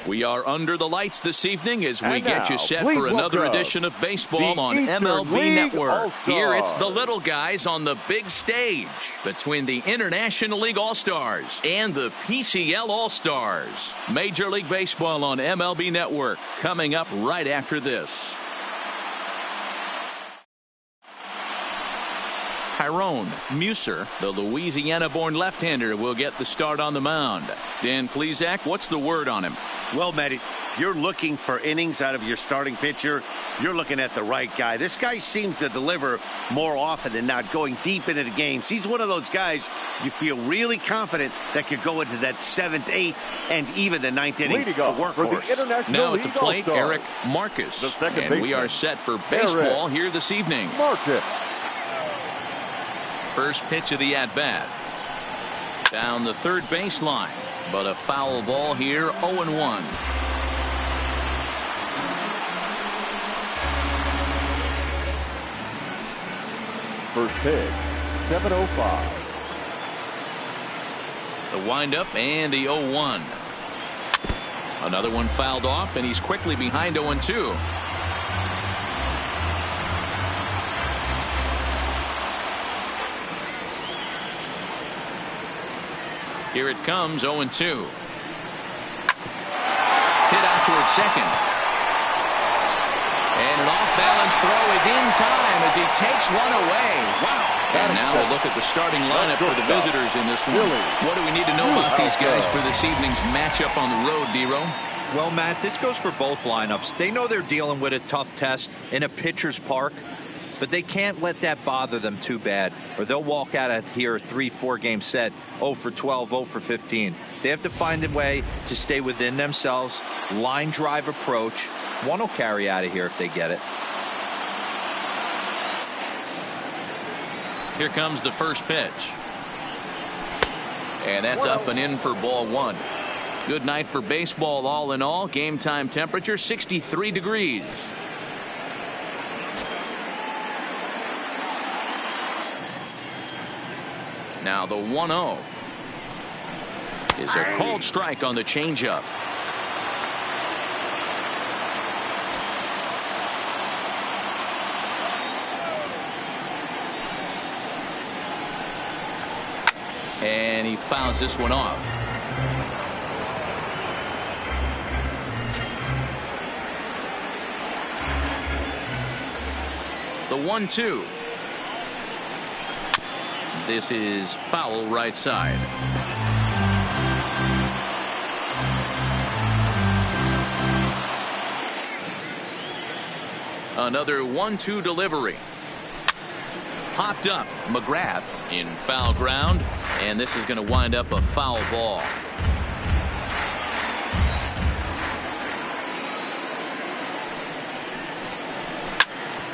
We are under the lights this evening as we get you set please for another welcome edition of baseball on Eastern MLB League Network. All-Stars. Here it's the little guys on the big stage between the International League All-Stars and the PCL All-Stars. Major League Baseball on MLB Network coming up right after this. Tyrone Musser, the Louisiana-born left-hander, will get the start on the mound. Dan Plesac, what's the word on him? Well, Matt, if you're looking for innings out of your starting pitcher, you're looking at the right guy. This guy seems to deliver more often than not, going deep into the games. He's one of those guys you feel really confident that could go into that 7th, 8th, and even the 9th inning workhorse. Now at the plate, Eric Marcus. And we are set for baseball here this evening. Marcus. First pitch of the at-bat. Down the third baseline, but a foul ball here, 0-1. First pitch, 7:05. The windup and the 0-1. Another one fouled off, and he's quickly behind 0-2. Here it comes, 0-2. Hit out towards second. And an off-balance throw is in time as he takes one away. Wow. And now we'll look at the starting lineup for the visitors in this one. What do we need to know about these guys for this evening's matchup on the road, D-Row? Well, Matt, this goes for both lineups. They know they're dealing with a tough test in a pitcher's park, but they can't let that bother them too bad, or they'll walk out of here a 3-4 game set, 0 for 12, 0 for 15. They have to find a way to stay within themselves, line drive approach. One will carry out of here if they get it. Here comes the first pitch. And that's up and in for ball one. Good night for baseball all in all. Game time temperature 63 degrees. Now the 1-0 is a called strike on the changeup. And he fouls this one off. The 1-2. This is foul right side. Another 1-2 delivery. Popped up. McGrath in foul ground, and this is going to wind up a foul ball.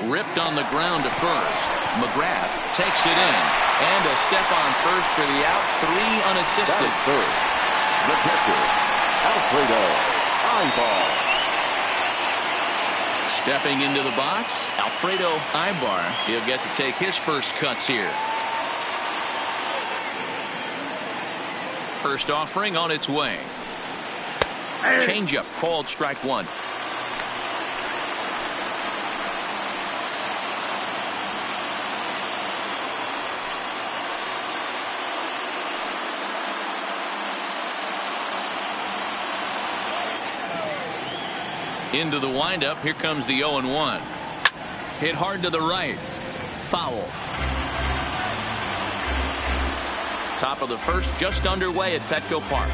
Ripped on the ground to first. McGrath takes it in, and a step on first for the out. 3 unassisted. First, the catcher, Alfredo Ibar. Stepping into the box, Alfredo Ibar. He'll get to take his first cuts here. First offering on its way. Changeup called strike one. Into the windup. Here comes the 0-1. Hit hard to the right. Foul. Top of the first, just underway at Petco Park.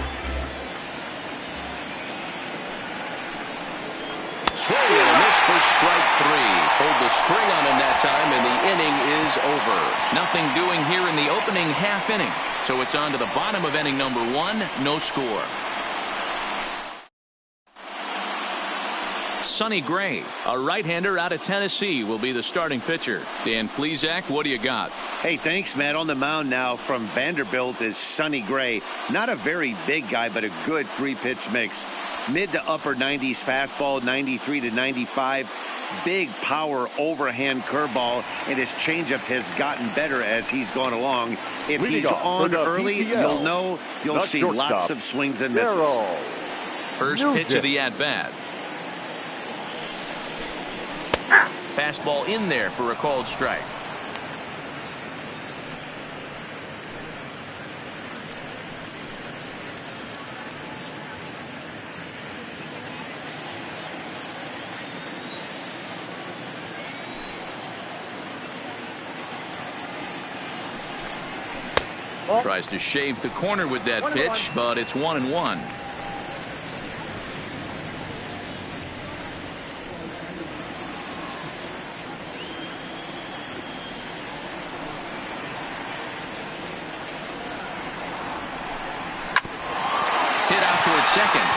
Swing and a miss for strike 3. Hold the string on him that time, and the inning is over. Nothing doing here in the opening half inning. So it's on to the bottom of inning number 1. No score. Sonny Gray, a right-hander out of Tennessee, will be the starting pitcher. Dan Plesac, what do you got? Hey, thanks, Matt. On the mound now from Vanderbilt is Sonny Gray. Not a very big guy, but a good 3-pitch mix. Mid to upper 90s fastball, 93 to 95. Big power overhand curveball, and his changeup has gotten better as he's gone along. If he's on early, you'll see lots of swings and misses. First pitch of the at-bat. Fastball in there for a called strike. Tries to shave the corner with that pitch, but it's 1-1. Hit out toward second.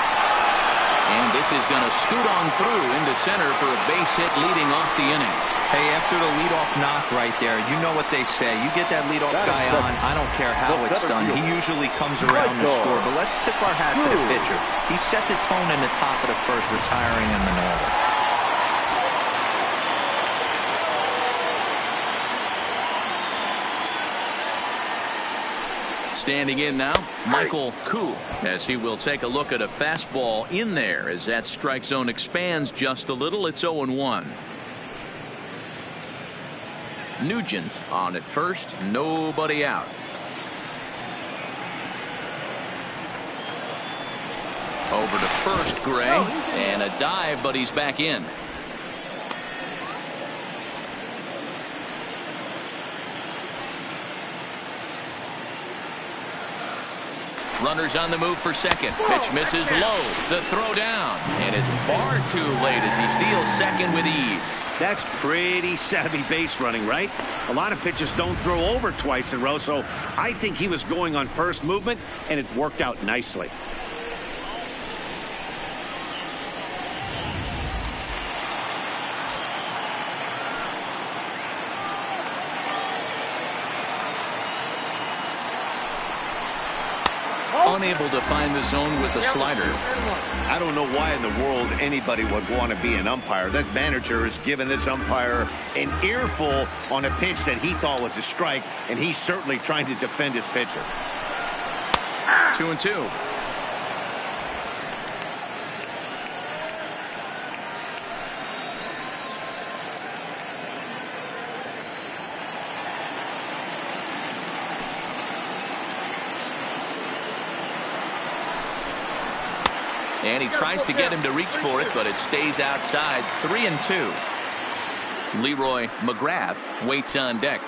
And this is going to scoot on through into center for a base hit leading off the inning. Hey, after the leadoff knock right there, you know what they say. You get that leadoff guy on, I don't care how it's done. He usually comes around to score. But let's tip our hat to the pitcher. He set the tone in the top of the first, retiring in Manila. Standing in now, Michael Koo, as he will take a look at a fastball in there as that strike zone expands just a little. It's 0-1. Nugent on at first, nobody out. Over to first, Gray, and a dive, but he's back in. Runners on the move for second. Pitch misses low. The throw down. And it's far too late as he steals second with ease. That's pretty savvy base running, right? A lot of pitchers don't throw over twice in a row, so I think he was going on first movement, and it worked out nicely. Unable to find the zone with the slider. I don't know why in the world anybody would want to be an umpire. That manager has given this umpire an earful on a pitch that he thought was a strike, and he's certainly trying to defend his pitcher. 2-2. And he tries to get him to reach for it, but it stays outside. 3-2. Leroy McGrath waits on deck.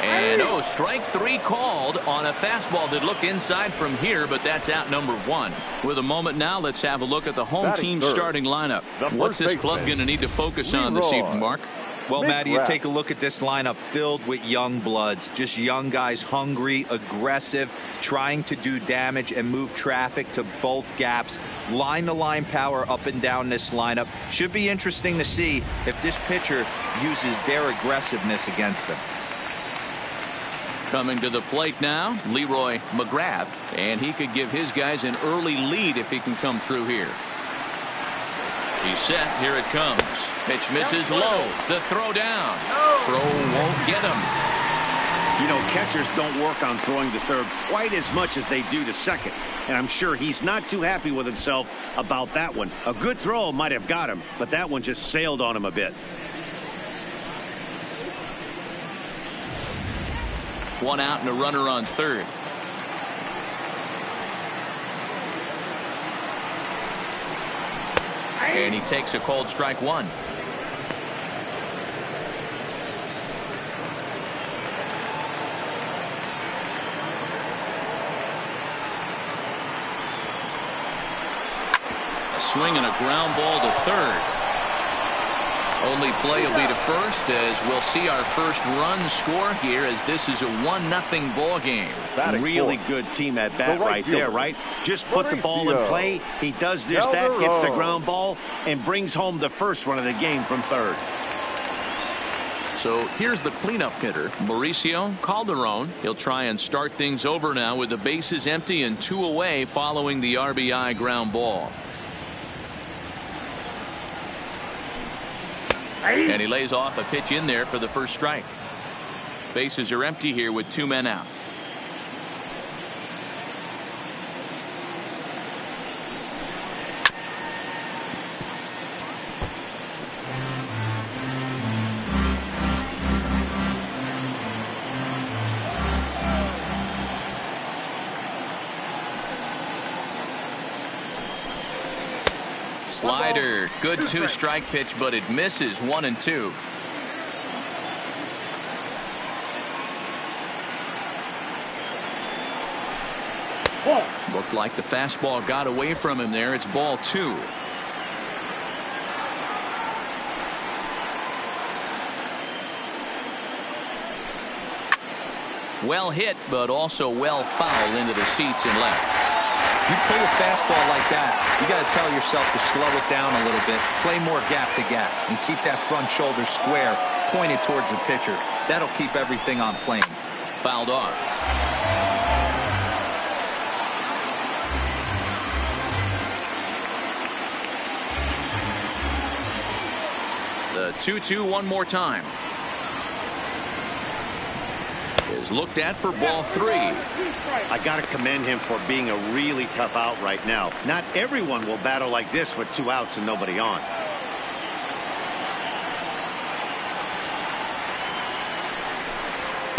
And strike three called on a fastball that looked inside from here, but that's out number one. With a moment now, let's have a look at the home team starting lineup. What's this club going to need to focus on this evening, Mark? Well, Matty, you take a look at this lineup filled with young bloods, just young guys, hungry, aggressive, trying to do damage and move traffic to both gaps. Line-to-line power up and down this lineup. Should be interesting to see if this pitcher uses their aggressiveness against them. Coming to the plate now, Leroy McGrath, and he could give his guys an early lead if he can come through here. He's set. Here it comes. Pitch misses low. The throw down. Throw won't get him. You know, catchers don't work on throwing to third quite as much as they do to second. And I'm sure he's not too happy with himself about that one. A good throw might have got him, but that one just sailed on him a bit. One out and a runner on third. And he takes a cold strike one. A swing and a ground ball to third. Only play will be to first as we'll see our first run score here as this is a 1-0 ball game. Really good team at bat right there, right? Just put the ball in play. He does just that, gets the ground ball, and brings home the first run of the game from third. So here's the cleanup hitter, Mauricio Calderon. He'll try and start things over now with the bases empty and 2 away following the RBI ground ball. And he lays off a pitch in there for the first strike. Bases are empty here with 2 men out. Slider, good 2-strike pitch, but it misses 1-2. Looked like the fastball got away from him there. It's ball 2. Well hit, but also well fouled into the seats and left. You pull a fastball like that, you got to tell yourself to slow it down a little bit, play more gap to gap, and keep that front shoulder square, pointed towards the pitcher. That'll keep everything on plane. Fouled off. The 2-2 one more time. Is looked at for ball 3. I got to commend him for being a really tough out right now. Not everyone will battle like this with 2 outs and nobody on.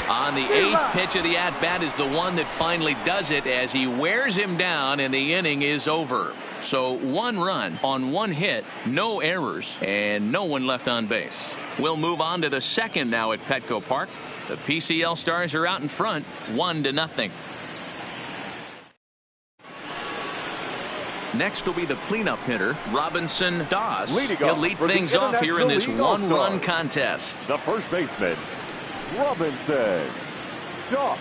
On the 8th pitch of the at-bat is the one that finally does it as he wears him down and the inning is over. So 1 run on 1 hit, no errors, and no one left on base. We'll move on to the 2nd now at Petco Park. The PCL Stars are out in front, 1-0. Next will be the cleanup hitter, Robinson Doss. He'll lead things off here in this 1-run contest. The first baseman, Robinson Doss.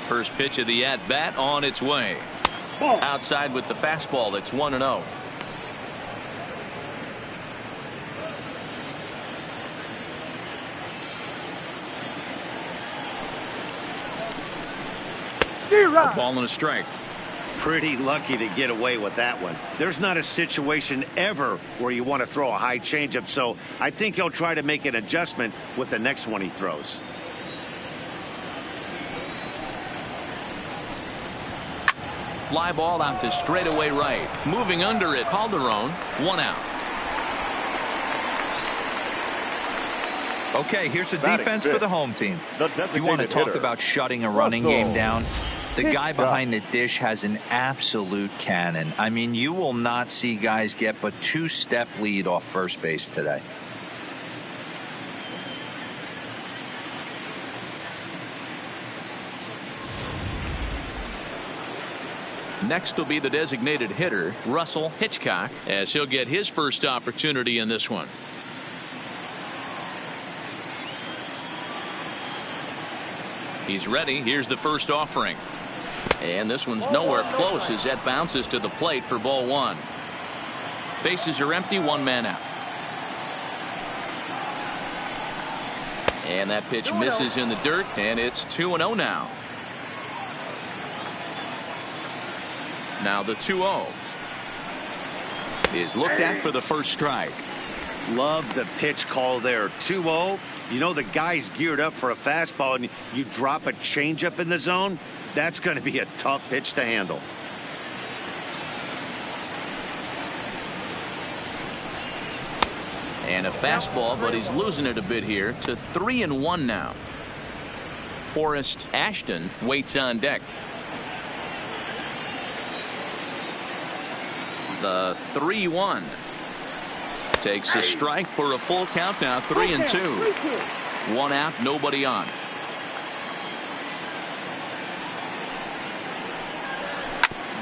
First pitch of the at-bat on its way. Outside with the fastball. That's 1-0. A ball and a strike. Pretty lucky to get away with that one. There's not a situation ever where you want to throw a high changeup, so I think he'll try to make an adjustment with the next one he throws. Fly ball out to straightaway right. Moving under it, Calderon, 1 out. Okay, here's the defense for the home team. You want to talk about shutting a running game down? The guy behind the dish has an absolute cannon. I mean, you will not see guys get but 2-step lead off first base today. Next will be the designated hitter, Russell Hitchcock, as he'll get his first opportunity in this one. He's ready. Here's the first offering. And this one's nowhere close as that bounces to the plate for ball 1. Bases are empty, 1 man out. And that pitch misses in the dirt, and it's 2-0 now. Now the 2-0 is looked at for the first strike. Love the pitch call there. 2-0. You know the guy's geared up for a fastball, and you drop a changeup in the zone. That's going to be a tough pitch to handle. And a fastball, but he's losing it a bit here to 3-1 now. Forrest Ashton waits on deck. The 3-1 takes a strike for a full count now. 3-2. 1 out, nobody on.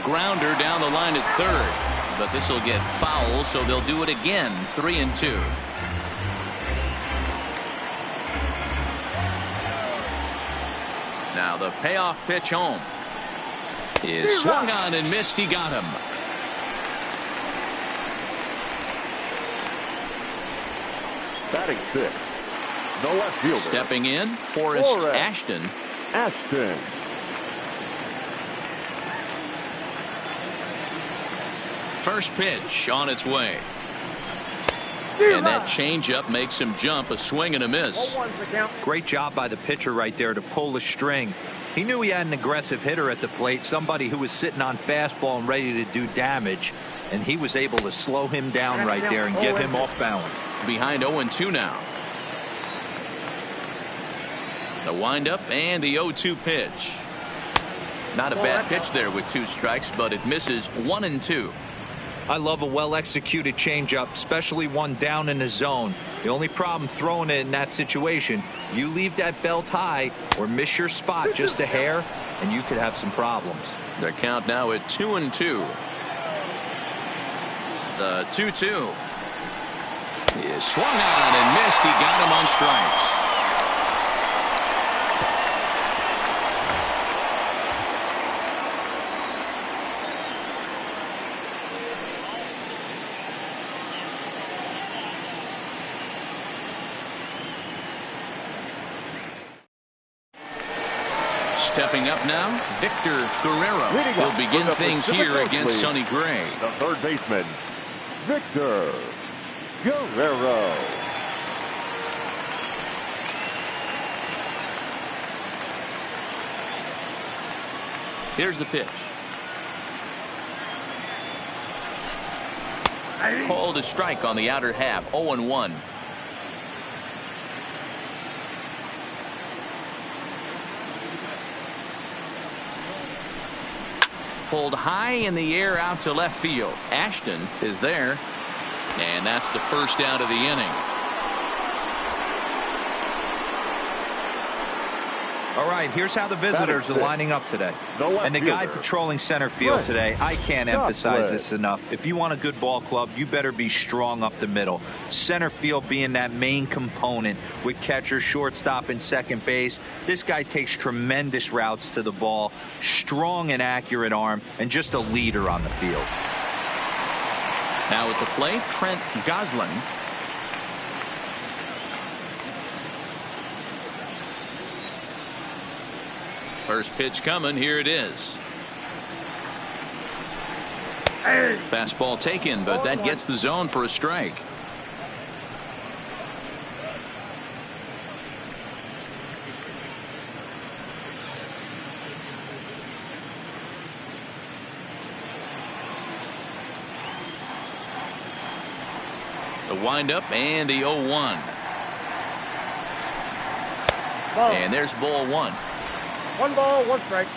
Grounder down the line at third, but this will get foul, so they'll do it again. 3-2. Now the payoff pitch home is swung on and missed. He got him. Batting 6, the left fielder. Stepping in, Forrest Ashton. Ashton. First pitch on its way. And that changeup makes him jump, a swing and a miss. Great job by the pitcher right there to pull the string. He knew he had an aggressive hitter at the plate, somebody who was sitting on fastball and ready to do damage, and he was able to slow him down right there and get him off balance. Behind 0-2 now. The windup and the 0-2 pitch. Not a bad pitch there with 2 strikes, but it misses 1-2. I love a well-executed changeup, especially one down in the zone. The only problem throwing it in that situation, you leave that belt high or miss your spot just a hair, and you could have some problems. Their count now at 2-2. The 2-2 is swung on and missed. He got him on strikes. Stepping up now, Victor Guerrero will begin things here against Sonny Gray. The third baseman, Victor Guerrero. Here's the pitch. Called a strike on the outer half, 0-1. Pulled high in the air out to left field. Ashton is there, and that's the first out of the inning. All right, here's how the visitors are lining up today. And the guy patrolling center field today, I can't emphasize this enough. If you want a good ball club, you better be strong up the middle. Center field being that main component with catcher, shortstop, and second base. This guy takes tremendous routes to the ball, strong and accurate arm, and just a leader on the field. Now at the plate, Trent Goslin. First pitch coming. Here it is. Fastball taken, but that gets the zone for a strike. The windup and the 0-1. And there's ball 1. 1 ball, 1 strike.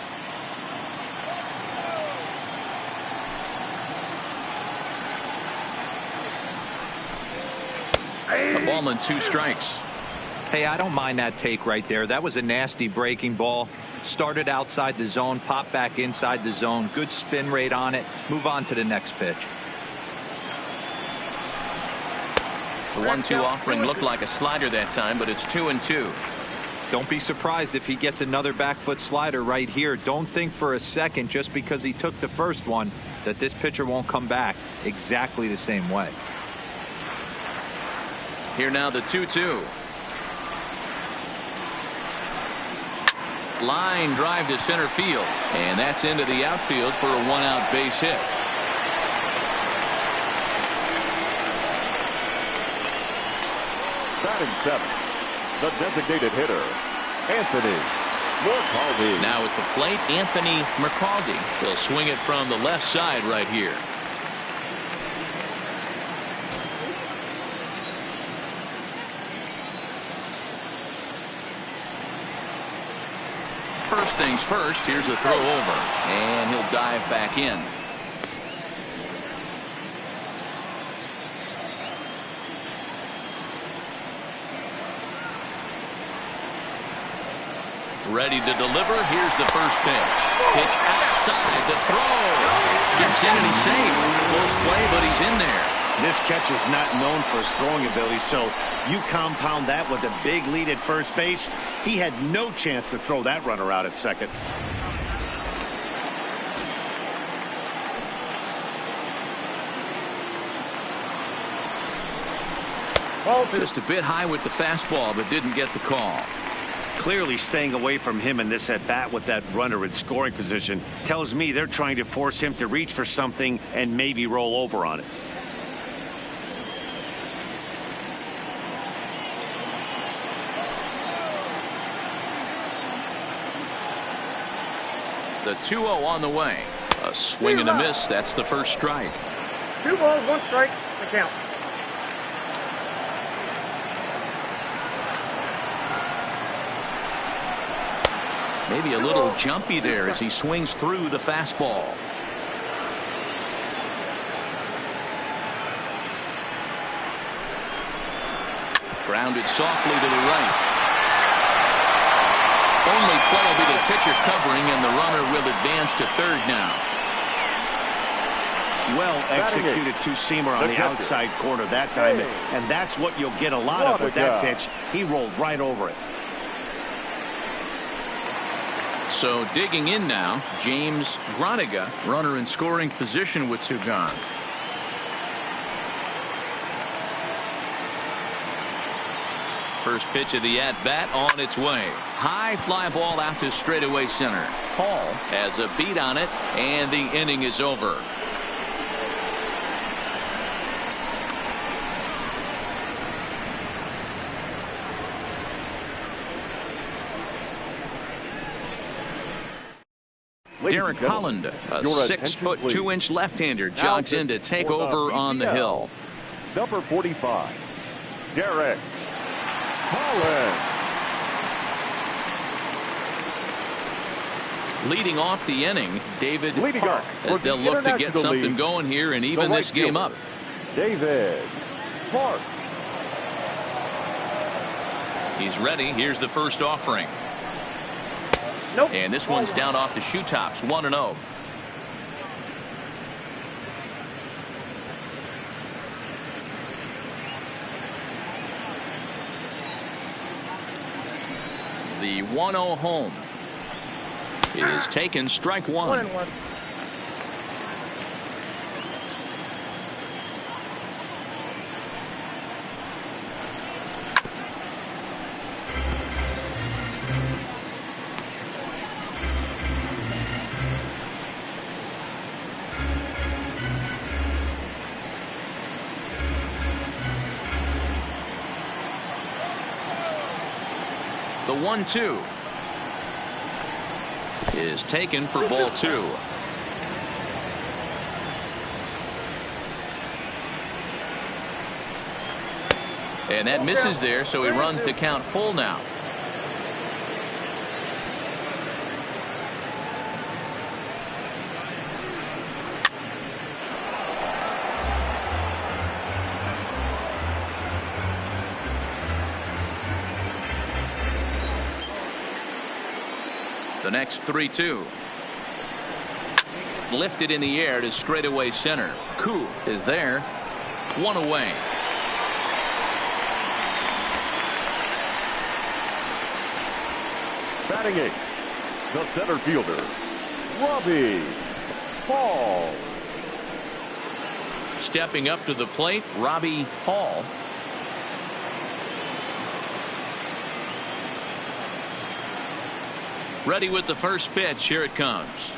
A ball and 2 strikes. Hey, I don't mind that take right there. That was a nasty breaking ball. Started outside the zone, popped back inside the zone. Good spin rate on it. Move on to the next pitch. The 1-2 offering looked like a slider that time, but it's 2-2. Don't be surprised if he gets another back foot slider right here. Don't think for a second just because he took the first one that this pitcher won't come back exactly the same way. Here now the 2-2. Line drive to center field, and that's into the outfield for a 1-out base hit. Batting 7th, the designated hitter, Anthony Mercaldi. Now at the plate, Anthony Mercaldi will swing it from the left side right here. First things first, here's a throw over, and he'll dive back in. Ready to deliver. Here's the first pitch. Pitch outside the throw. Skips in and he's safe. Close play, but he's in there. This catcher is not known for his throwing ability, so you compound that with a big lead at first base. He had no chance to throw that runner out at second. Just a bit high with the fastball, but didn't get the call. Clearly staying away from him in this at bat with that runner in scoring position tells me they're trying to force him to reach for something and maybe roll over on it. The 2-0 on the way. A swing and a miss. That's the first strike. 2 balls, 1 strike. The count. Maybe a little jumpy there as he swings through the fastball. Grounded softly to the right. Only play will be the pitcher covering, and the runner will advance to third now. Well executed two-seamer on the outside corner that time, and that's what you'll get a lot of with that pitch. He rolled right over it. So digging in now, James Graniga, runner in scoring position with 2 gone. First pitch of the at-bat on its way. High fly ball out to straightaway center. Hall has a beat on it, and the inning is over. Derek Holland, a 6'2" left-hander, jogs in to take over on the hill. Number 45, Derek Holland. Leading off the inning, David Park, as they'll look to get something going here and even this game up. David Park. He's ready. Here's the first offering. Nope. And this one's down off the shoe tops, 1-0. The 1-0 home is taken, strike 1. 1-1. The 1-2 is taken for ball 2. And that misses there, so he runs the count full now. The next 3-2. Lifted in the air to straightaway center. Koo is there. 1 away. Batting 8, the center fielder, Robbie Hall. Stepping up to the plate, Robbie Hall. Ready with the first pitch. Here it comes.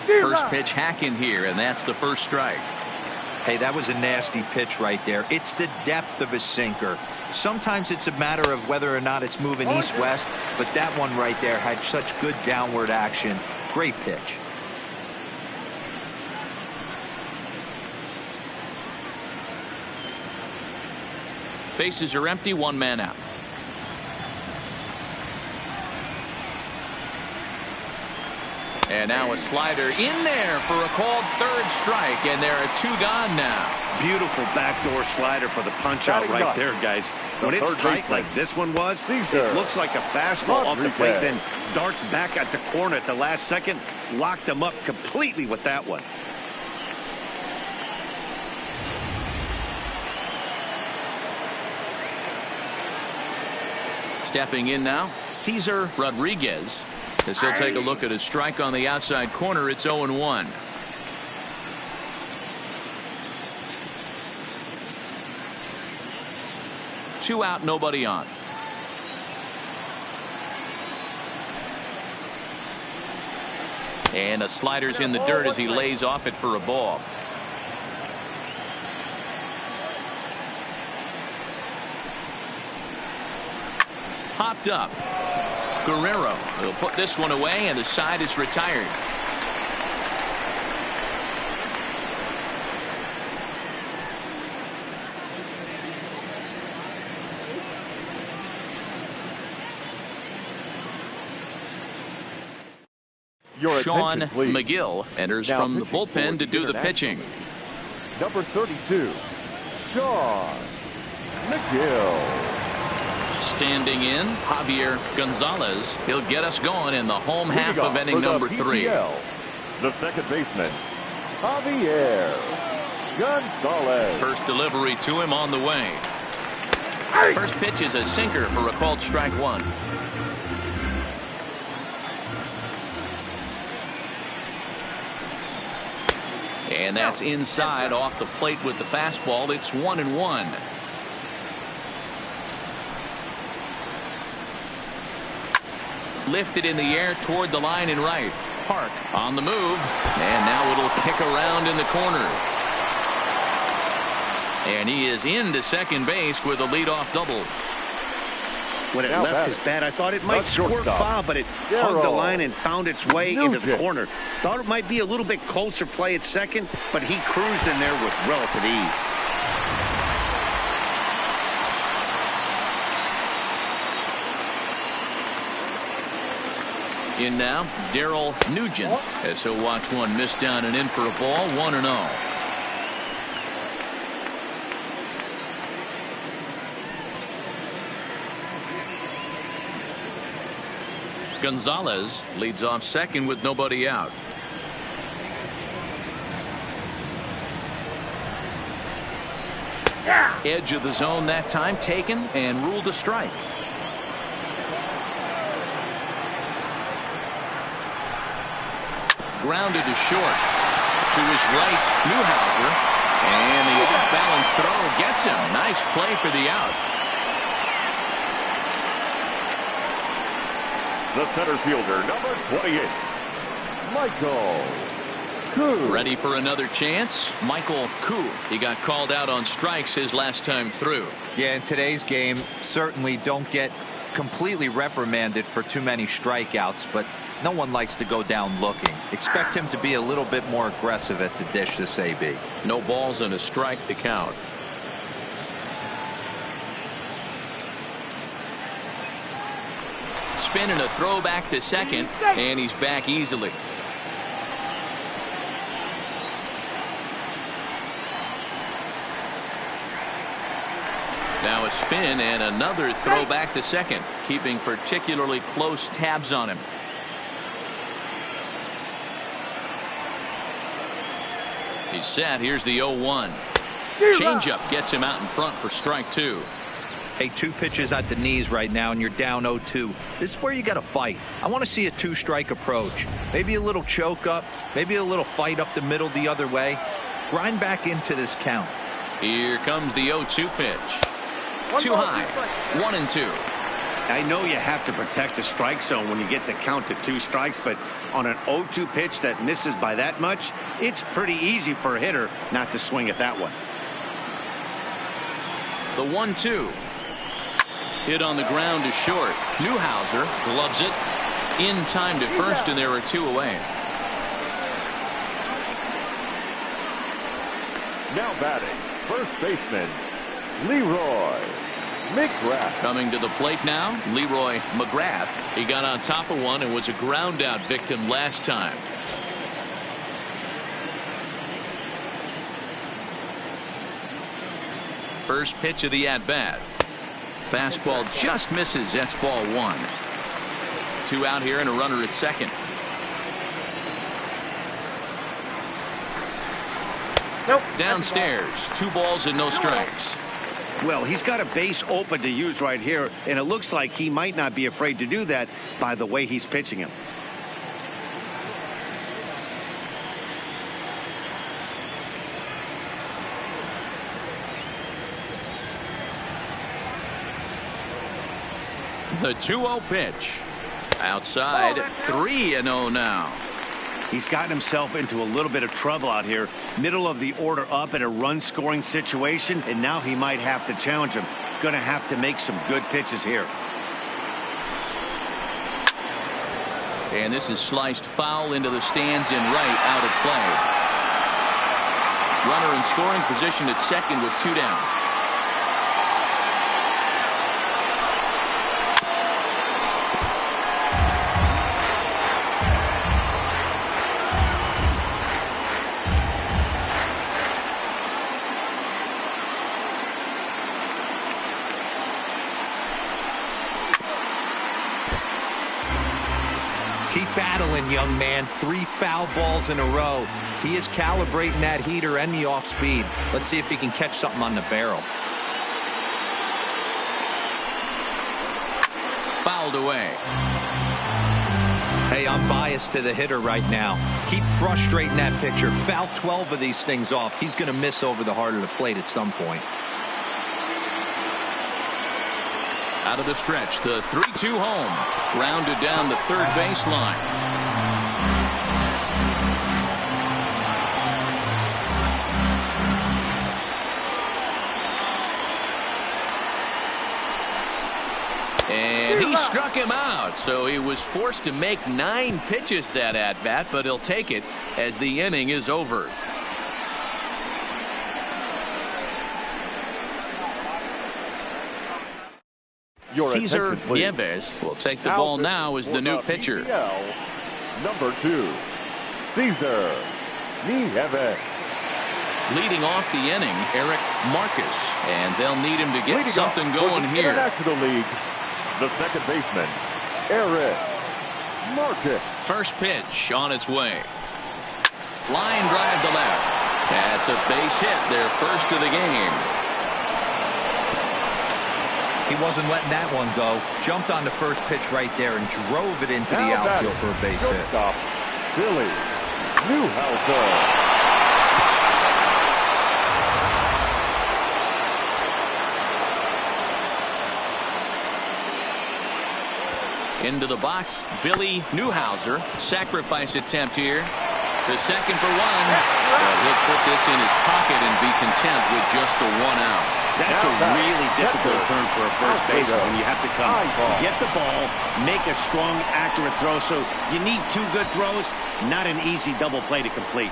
First pitch hacking here, and that's the first strike. Hey, that was a nasty pitch right there. It's the depth of a sinker. Sometimes it's a matter of whether or not it's moving east-west, but that one right there had such good downward action. Great pitch. Bases are empty, 1 man out. And now a slider in there for a called third strike, and there are 2 gone now. Beautiful backdoor slider for the punch out right there, guys. When it's tight like this one was, it looks like a fastball off the plate, then darts back at the corner at the last second. Locked him up completely with that one. Stepping in now, Cesar Rodriguez. As he'll take a look at a strike on the outside corner, it's 0-1. Two out, nobody on. And a slider's in the dirt as he lays off it for a ball. Popped up. Guerrero will put this one away, and the side is retired. Sean McGill enters from the bullpen to do the pitching. Number 32, Sean McGill. Standing in, Javier Gonzalez. He'll get us going in the home half of inning number 3. The second baseman, Javier Gonzalez. First delivery to him on the way. First pitch is a sinker for a called strike 1. And that's inside off the plate with the fastball. It's 1-1. Lifted in the air toward the line and right. Park on the move. And now it'll kick around in the corner. And he is into second base with a leadoff double. When it left his bat, I thought it might squirt foul, but it hugged the line and found its way into the corner. Thought it might be a little bit closer play at second, but he cruised in there with relative ease. In now, Daryl Nugent, as he'll watch one miss down and in for a ball. 1-0. Gonzalez leads off second with nobody out. Edge of the zone that time taken and ruled a strike. Grounded to short. To his right, Newhouser. And the off-balance throw gets him. Nice play for the out. The center fielder, number 28, Michael Koo. Ready for another chance. Michael Koo. He got called out on strikes his last time through. Yeah, in today's game, certainly don't get completely reprimanded for too many strikeouts, but no one likes to go down looking. Expect him to be a little bit more aggressive at the dish this AB. No balls and a strike to count. Spin and a throw back to second, and he's back easily. Now a spin and another throw back to second, keeping particularly close tabs on him. He's set. Here's the 0-1. Changeup gets him out in front for strike 2. Hey, 2 pitches at the knees right now, and you're down 0-2. This is where you got to fight. I want to see a 2-strike approach. Maybe a little choke up, maybe a little fight up the middle the other way. Grind back into this count. Here comes the 0-2 pitch. Too high. 1-2. I know you have to protect the strike zone when you get the count to 2 strikes, but on an 0-2 pitch that misses by that much, it's pretty easy for a hitter not to swing at that one. The 1-2. Hit on the ground to short. Newhouser gloves it in time to first, and there are 2 away. Now batting, first baseman, Leroy McGrath. Coming to the plate now, Leroy McGrath. He got on top of one and was a ground out victim last time. First pitch of the at-bat. Fastball just misses. That's ball 1. 2 out here and a runner at second. Nope. Downstairs, 2 balls and no strikes. Well, he's got a base open to use right here, and it looks like he might not be afraid to do that by the way he's pitching him. The 2-0 pitch. Outside, 3-0 now. He's gotten himself into a little bit of trouble out here. Middle of the order up in a run-scoring situation, and now he might have to challenge him. Going to have to make some good pitches here. And this is sliced foul into the stands in right, out of play. Runner in scoring position at second with 2 down. Keep battling, young man. 3 foul balls in a row. He is calibrating that heater and the off speed. Let's see if he can catch something on the barrel. Fouled away. Hey, I'm biased to the hitter right now. Keep frustrating that pitcher. Foul 12 of these things off. He's going to miss over the heart of the plate at some point. Out of the stretch, the 3-2 home. Rounded down the third baseline. And he struck him out, so he was forced to make 9 pitches that at-bat, but he'll take it as the inning is over. Cesar Nieves will take the ball now as the new pitcher. Number 2, Cesar Nieves. Leading off the inning, Eric Marcus, and they'll need him to get something going here. International League, the second baseman, Eric Marcus. First pitch on its way. Line drive to left. That's a base hit, their first of the game. He wasn't letting that one go. Jumped on the first pitch right there and drove it into the outfield for a base hit. Stop, Billy Newhouser. Into the box, Billy Newhouser. Sacrifice attempt here. To second for 1. But he'll put this in his pocket and be content with just the 1 out. That's a really difficult turn for a first baseman when you have to come, get the ball, make a strong, accurate throw. So you need 2 good throws, not an easy double play to complete.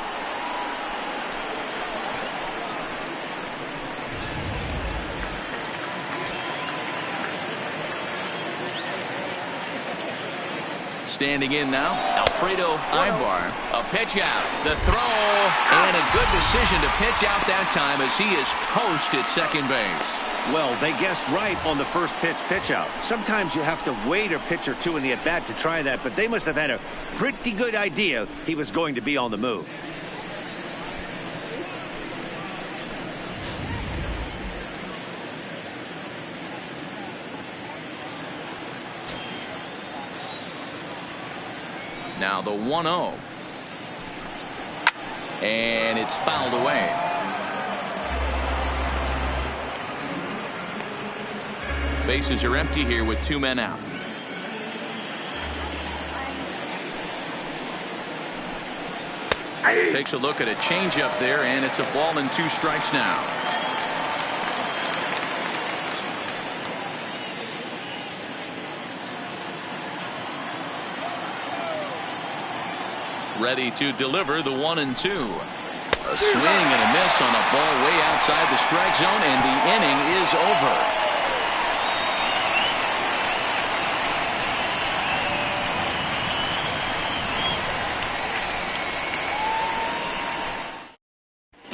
Standing in now, Alfredo Ibar. A pitch out, the throw, and a good decision to pitch out that time as he is toast at second base. Well, they guessed right on the first pitch out. Sometimes you have to wait a pitch or 2 in the at-bat to try that, but they must have had a pretty good idea he was going to be on the move. Now the 1-0. And it's fouled away. Bases are empty here with 2 men out. Takes a look at a changeup there, and it's a ball and 2 strikes now. Ready to deliver the 1-2. A swing and a miss on a ball way outside the strike zone, and the inning is over.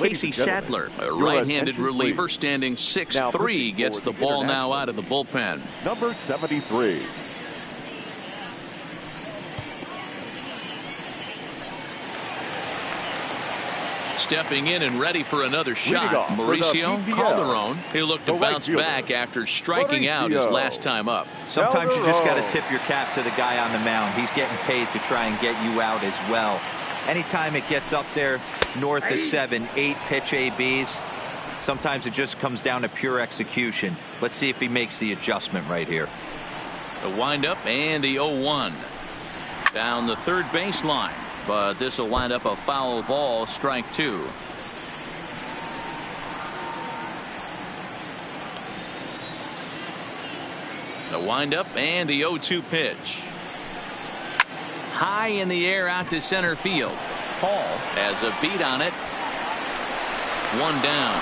Casey Sadler, a right-handed reliever, standing 6'3", gets the ball now out of the bullpen. Number 73. Stepping in and ready for another shot, Mauricio Calderon. He looked to bounce back after striking out his last time up. Sometimes you just got to tip your cap to the guy on the mound. He's getting paid to try and get you out as well. Anytime it gets up there north of 7, 8 pitch ABs, sometimes it just comes down to pure execution. Let's see if he makes the adjustment right here. The windup and the 0-1 down the third baseline. But this will wind up a foul ball, strike 2. The windup and the 0-2 pitch. high in the air out to center field. Paul has a beat on it. One down.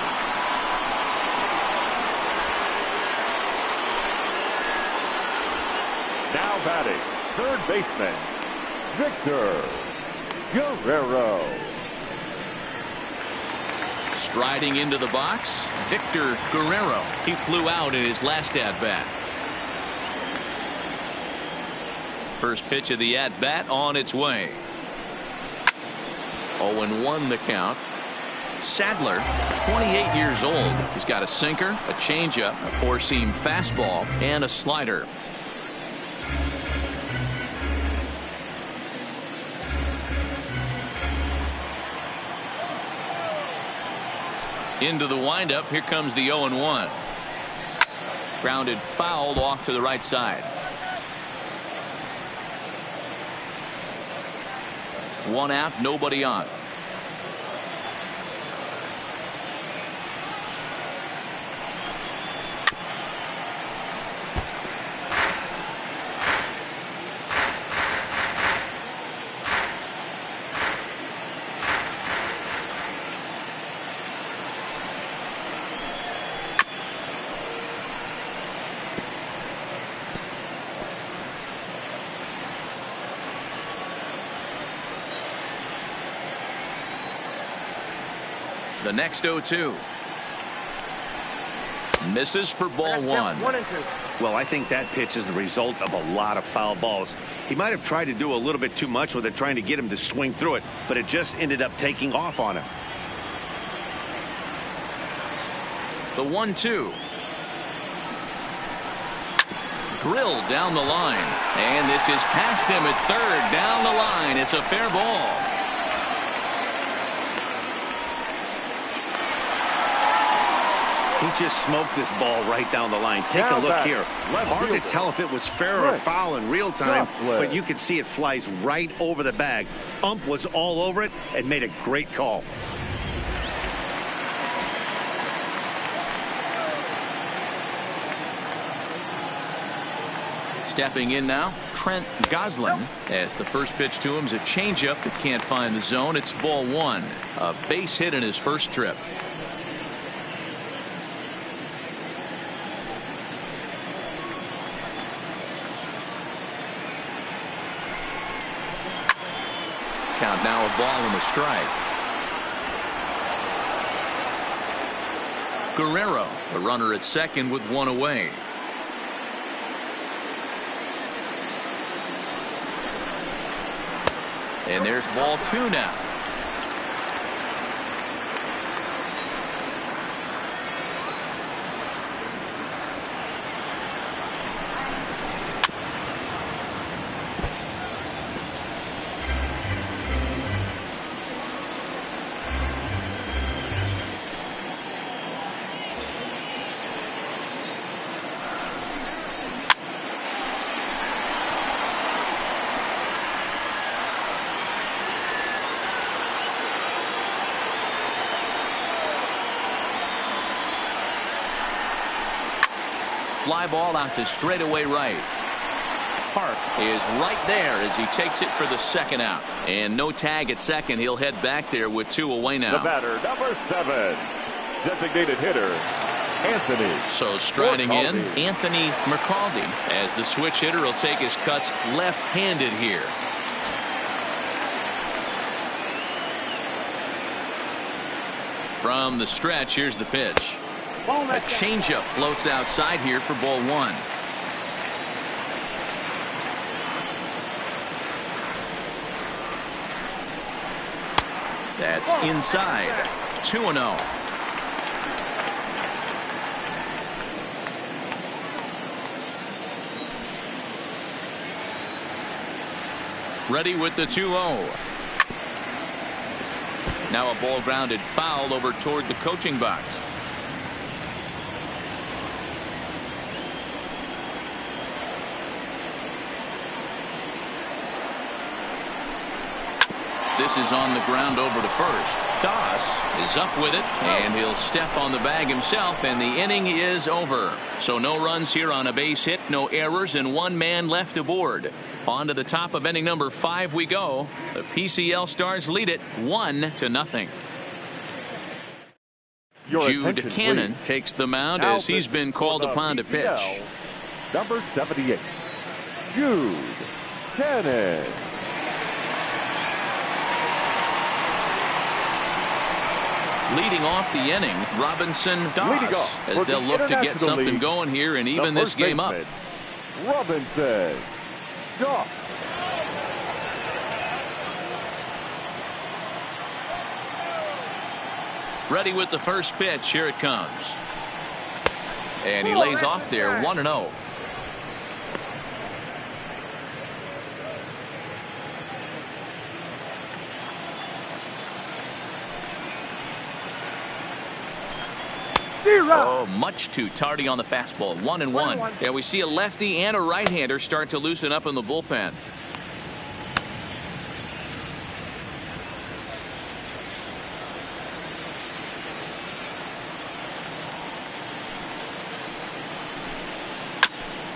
Now batting, third baseman, Victor Guerrero. Striding into the box, Victor Guerrero. He flew out in his last at-bat. First pitch of the at-bat on its way. 0-1 the count. Sadler, 28 years old. He's got a sinker, a changeup, a four-seam fastball, and a slider. Into the windup. Here comes the 0-1. Grounded foul off to the right side. One out, nobody on. The next 0-2. Misses for ball one. 1-2. Well, I think that pitch is the result of a lot of foul balls. He might have tried to do a little bit too much with it, trying to get him to swing through it, but it just ended up taking off on him. The 1-2. Drilled down the line. And this is past him at third. Down the line. It's a fair ball. He just smoked this ball right down the line. Take a look here. Hard to tell if it was fair or foul in real time, but you can see it flies right over the bag. Ump was all over it and made a great call. Stepping in now, Trent Goslin, as the first pitch to him is a changeup that can't find the zone. It's ball one. A base hit in his first trip. Count now, a ball and a strike. Guerrero, the runner at second with one away. And there's ball two now. Fly ball out to straightaway right. Park is right there as he takes it for the second out. And no tag at second. He'll head back there with two away now. The batter, number 7, designated hitter, Anthony. So striding in, Anthony McCaldy, as the switch hitter will take his cuts left-handed here. From the stretch, here's the pitch. A changeup floats outside here for ball one. That's inside. 2-0. Ready with the 2-0. Now a ball grounded foul over toward the coaching box. This is on the ground over to first. Doss is up with it, and he'll step on the bag himself, and the inning is over. So no runs here on a base hit, no errors, and one man left aboard. On to the top of inning number 5 we go. The PCL Stars lead it 1-0. Jude Cannon takes the mound now as he's been called upon to pitch. PCL, number 78, Jude Cannon. Leading off the inning, Robinson Leading Doss, off as for they'll the look to get International something League, going here and the even this first game up. baseman, Robinson Doss. Ready with the first pitch. Here it comes. And he lays off there 1-0. Oh, much too tardy on the fastball. 1-1. Yeah, we see a lefty and a right-hander start to loosen up in the bullpen.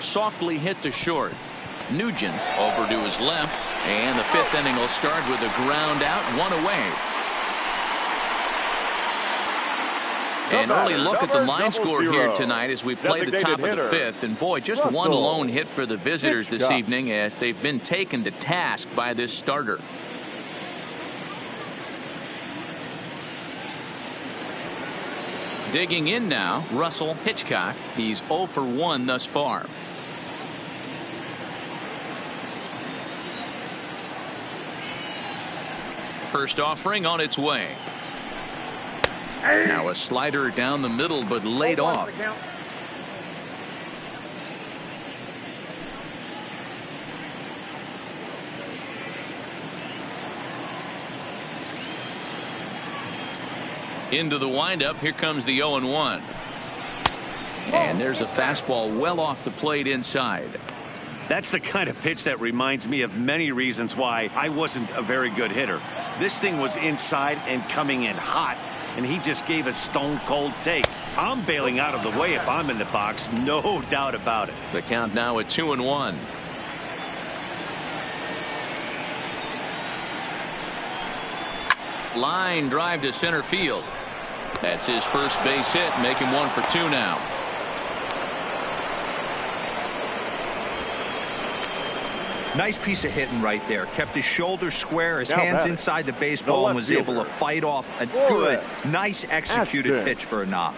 Softly hit to short. Nugent over to his left, and the 5th inning will start with a ground out, 1 away. An early look at the line score here tonight as we play the top of the 5th. And boy, just one lone hit for the visitors this evening as they've been taken to task by this starter. Digging in now, Russell Hitchcock. He's 0 for 1 thus far. First offering on its way. Now a slider down the middle, but laid off. Into the windup. Here comes the 0-1. And there's a fastball well off the plate inside. That's the kind of pitch that reminds me of many reasons why I wasn't a very good hitter. This thing was inside and coming in hot, and he just gave a stone cold take. I'm bailing out of the way if I'm in the box, no doubt about it. The count now at 2-1. Line drive to center field. That's his first base hit, making 1 for 2 now. Nice piece of hitting right there. Kept his shoulders square, his Now hands batting, inside the the baseball, and left was able to fielder, fight off a Flores good, nice executed Ashton. pitch for a knock.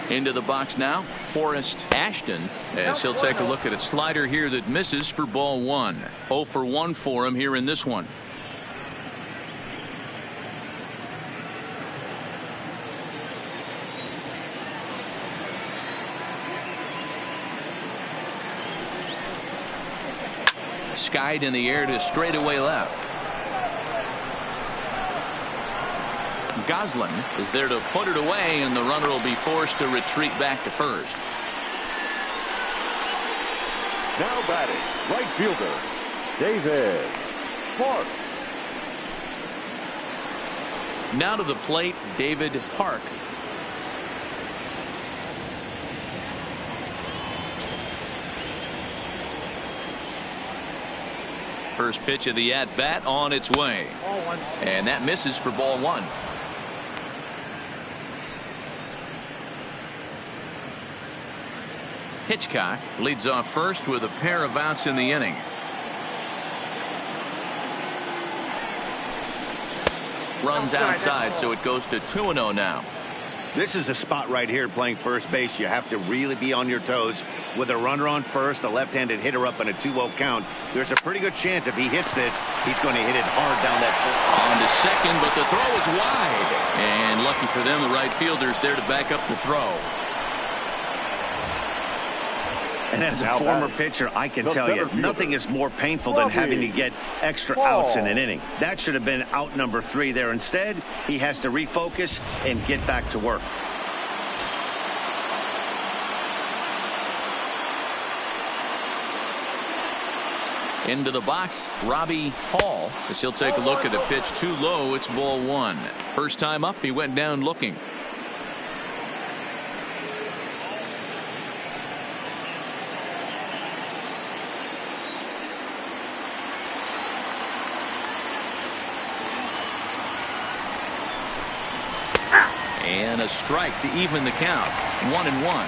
Into the box now, Forrest Ashton, as he'll take a look at a slider here that misses for ball 1. 0 for 1 for him here in this one. Skied in the air to straightaway left. Goslin is there to put it away, and the runner will be forced to retreat back to first. Now batting, right fielder, David Park. Now to the plate, David Park. First pitch of the at-bat on its way. And that misses for ball 1. Hitchcock leads off first with a pair of outs in the inning. Runs outside, so it goes to 2-0 now. This is a spot right here playing first base. You have to really be on your toes. With a runner on first, a left-handed hitter up in a 2-0 count, there's a pretty good chance if he hits this, he's going to hit it hard down that first. On to second, but the throw is wide. And lucky for them, the right fielder's there to back up the throw. And as a Now former batting, pitcher, I can the tell you, center fielder, nothing is more painful than Robbie having to get extra Ball. outs in an inning. That should have been out number 3 there. Instead, he has to refocus and get back to work. Into the box, Robbie Hall, as he'll take a look at the pitch too low. It's ball 1. First time up, he went down looking. And a strike to even the count. 1-1.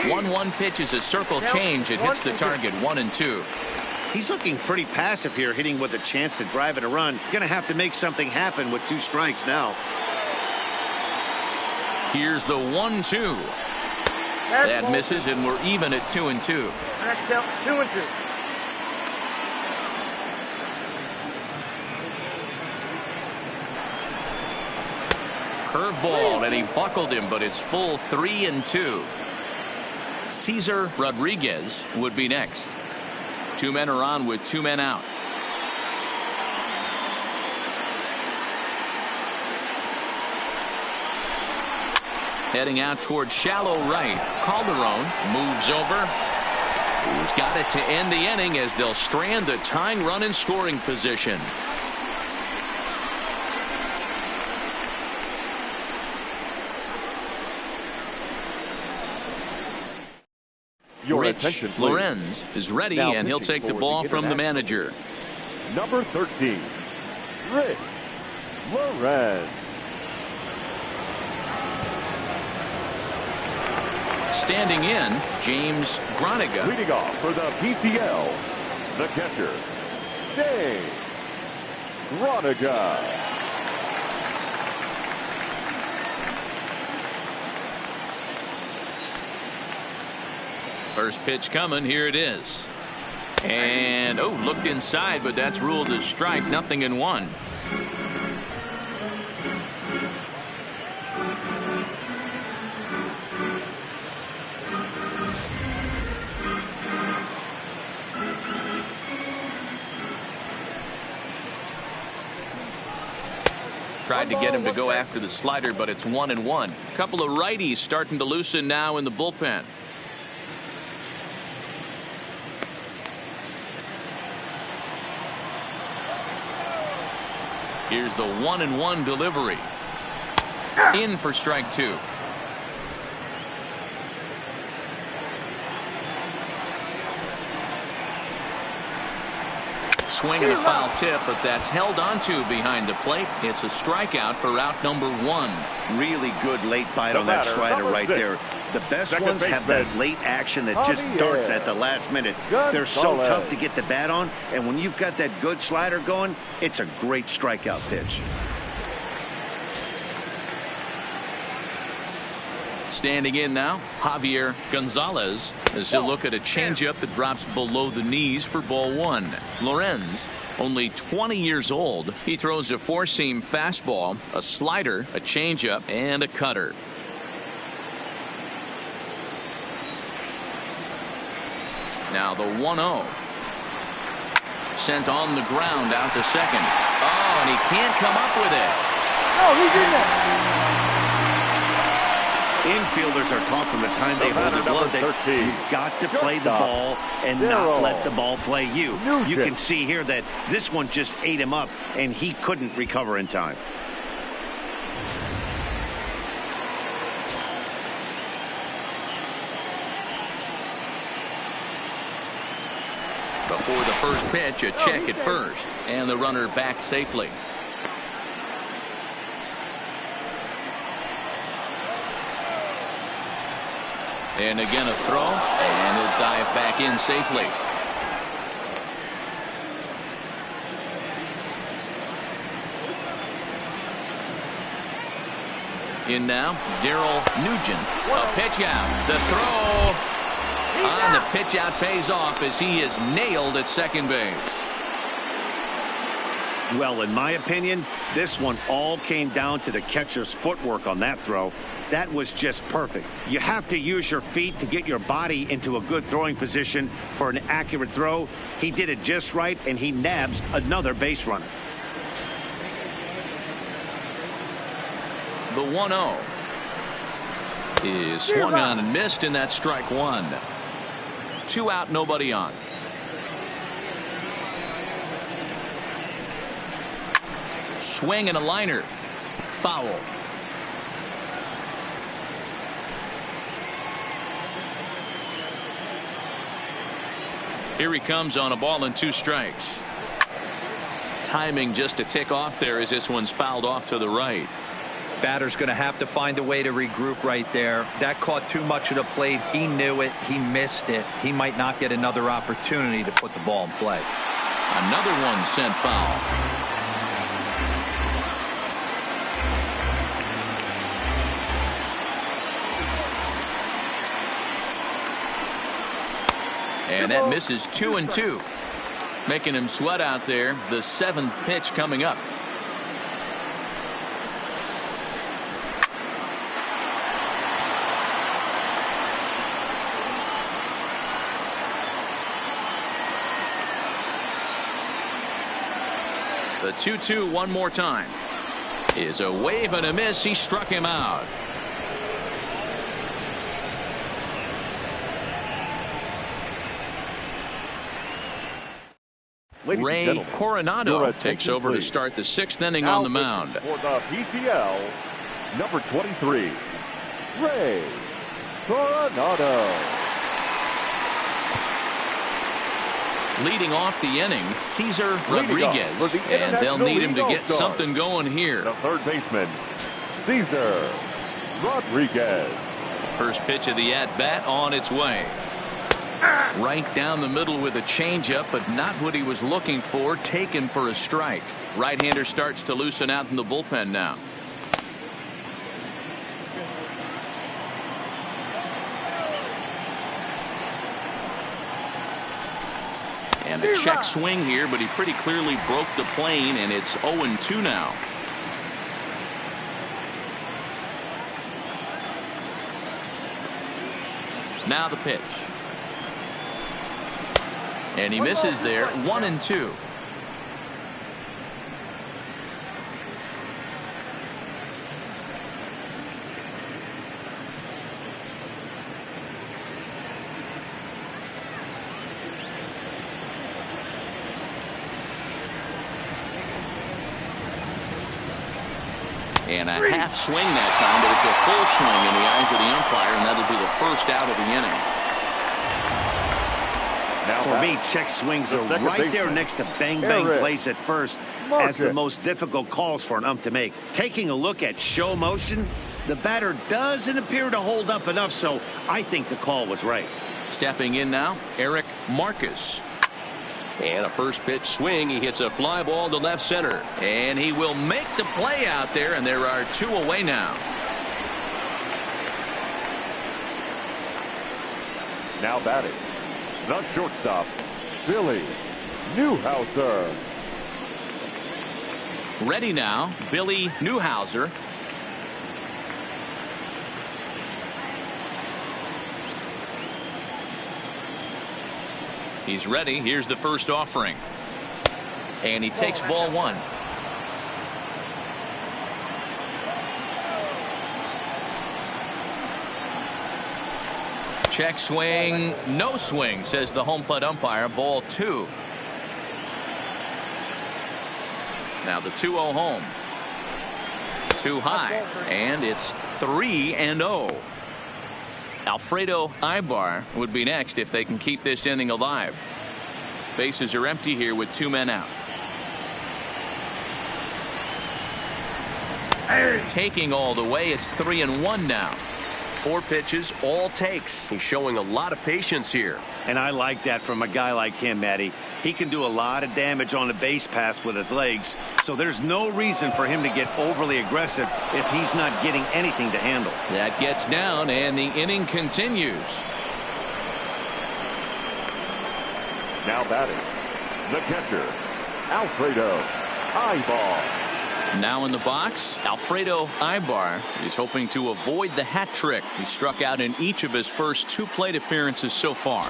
1-1 pitch is a circle change. It hits the target. 1-2. He's looking pretty passive here, hitting with a chance to drive it a run. Going to have to make something happen with 2 strikes now. Here's the 1-2. That misses, and we're even at 2-2. Next up, 2-2. Curveball, and he buckled him, but it's full 3-2. Cesar Rodriguez would be next. 2 men are on with 2 men out. Heading out toward shallow right. Calderon moves over. He's got it to end the inning as they'll strand the tying run in scoring position. Your Rich attention, please. Lorenz is ready, Now and he'll pitching take the for ball the from the International manager. Number 13, Rich Lorenz. Standing in, James Groniga. Leading off for the PCL, the catcher, James Groniga. First pitch coming. Here it is. And, looked inside, but that's ruled as strike. 0-1. Tried to get him to go after the slider, but it's 1-1. Couple of righties starting to loosen now in the bullpen. Here's the 1-1 delivery. In for strike 2. Swing and a foul tip, but that's held onto behind the plate. It's a strikeout for out number 1. Really good late bite The on that batter, slider number right 6. there. The best Second ones have that baseman, late action that just Javier darts at the last minute. They're so Gonzalez. tough to get the bat on, and when you've got that good slider going, it's a great strikeout pitch. Standing in now, Javier Gonzalez, as he'll look at a changeup that drops below the knees for ball 1. Lorenz, only 20 years old. He throws a 4-seam fastball, a slider, a changeup, and a cutter. Now the 1-0. Sent on the ground out to second. Oh, and he can't come up with it. No, he's in there. Infielders are taught from the time they The hold the batter, glove that number 13. you've got to play the Shortstop, ball and Darryl not let the ball play you. Nugent. You can see here that this one just ate him up, and he couldn't recover in time. Before the first pitch, a check at first, and the runner back safely. And again a throw, and he'll dive back in safely. In now, Darryl Nugent. A pitch out. The throw on the pitch out pays off as he is nailed at second base. Well, in my opinion, this one all came down to the catcher's footwork on that throw. That was just perfect. You have to use your feet to get your body into a good throwing position for an accurate throw. He did it just right, and he nabs another base runner. The 1-0 is swung on and missed, and that's strike one. 2 out, nobody on. Swing and a liner. Foul. Here he comes on a ball and 2 strikes. Timing just a tick off there as this one's fouled off to the right. Batter's going to have to find a way to regroup right there. That caught too much of the plate. He knew it. He missed it. He might not get another opportunity to put the ball in play. Another one sent foul. And that misses 2-2. Making him sweat out there. The 7th pitch coming up. The 2-2 one more time. Is a wave and a miss. He struck him out. Ray Coronado takes over to start the 6th inning on the mound. For the PCL, number 23, Ray Coronado. Leading off the inning, Cesar Rodriguez, and they'll need him to get something going here. The 3rd baseman, Cesar Rodriguez. First pitch of the at-bat on its way. Right down the middle with a changeup, but not what he was looking for. Taken for a strike. Right-hander starts to loosen out in the bullpen now. And a check swing here, but he pretty clearly broke the plane, and it's 0-2 now. Now the pitch. And he misses there. 1-2. And a half swing that time, but it's a full swing in the eyes of the umpire, and that'll be the first out of the inning. Now for me, check swings are right there next to bang-bang plays at first as the most difficult calls for an ump to make. Taking a look at show motion, the batter doesn't appear to hold up enough, so I think the call was right. Stepping in now, Eric Marcus. And a first pitch swing. He hits a fly ball to left center. And he will make the play out there, and there are 2 away now. Now batting, the shortstop, Billy Newhouser. Ready now, Billy Newhouser. He's ready. Here's the first offering. And he takes ball 1. Check swing. No swing, says the home plate umpire. Ball 2. Now the 2-0 home. Too high. And it's 3-0. Alfredo Ibar would be next if they can keep this inning alive. Bases are empty here with 2 men out. Taking all the way, it's 3-1 now. 4 pitches, all takes. He's showing a lot of patience here. And I like that from a guy like him, Matty. He can do a lot of damage on a base pass with his legs, so there's no reason for him to get overly aggressive if he's not getting anything to handle. That gets down, and the inning continues. Now batting, the catcher, Alfredo Ibar. Now in the box, Alfredo Ibar is hoping to avoid the hat trick. He struck out in each of his first 2 plate appearances so far.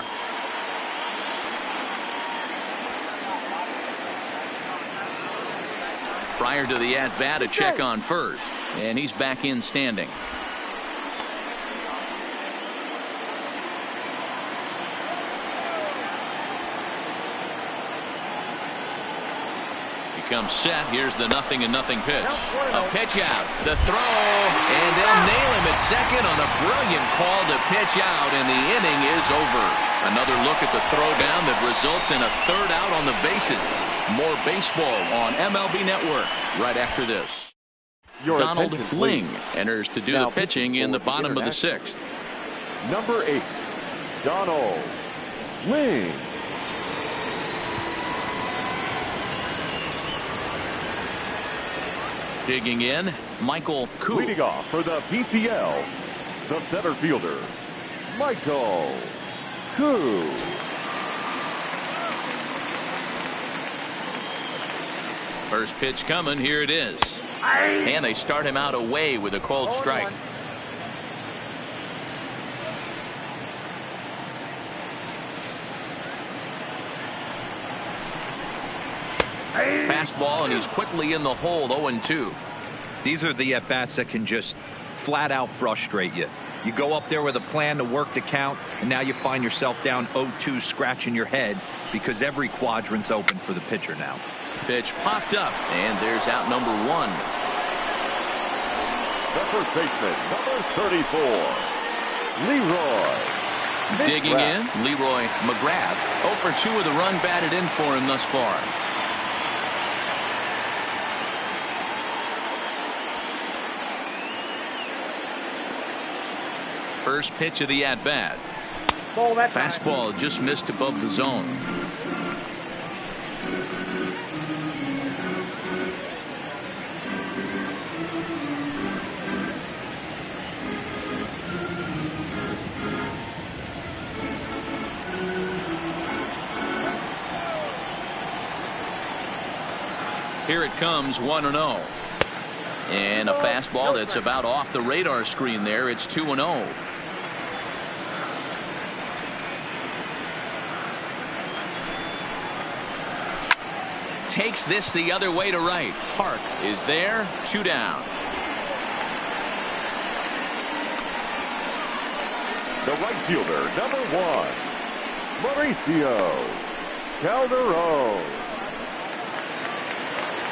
Prior to the at-bat, a check on first, and he's back in standing. Comes set. Here's the 0-0 pitch. A pitch out. The throw. And they'll nail him at second on a brilliant call to pitch out. And the inning is over. Another look at the throwdown that results in a 3rd out on the bases. More baseball on MLB Network right after this. Donald Ling enters to do the pitching in the bottom of the 6th. Number 8, Donald Ling. Digging in, Michael Koo. Leading off for the PCL, the center fielder, Michael Koo. First pitch coming. Here it is. And they start him out away with a called strike. Fastball, and he's quickly in the hole. 0-2. These are the at-bats that can just flat out frustrate you. You go up there with a plan to work the count, and now you find yourself down 0-2, scratching your head because every quadrant's open for the pitcher now. Pitch popped up, and there's out number 1. The first baseman, number 34, Leroy. Digging in, Leroy McGrath. 0 for 2 with a run batted in for him thus far. First pitch of the at-bat. Fastball just missed above the zone. Here it comes, 1-0. And a fastball that's about off the radar screen there. It's 2-0. Takes this the other way to right. Park is there. 2 down. The right fielder, number 1, Mauricio Calderon.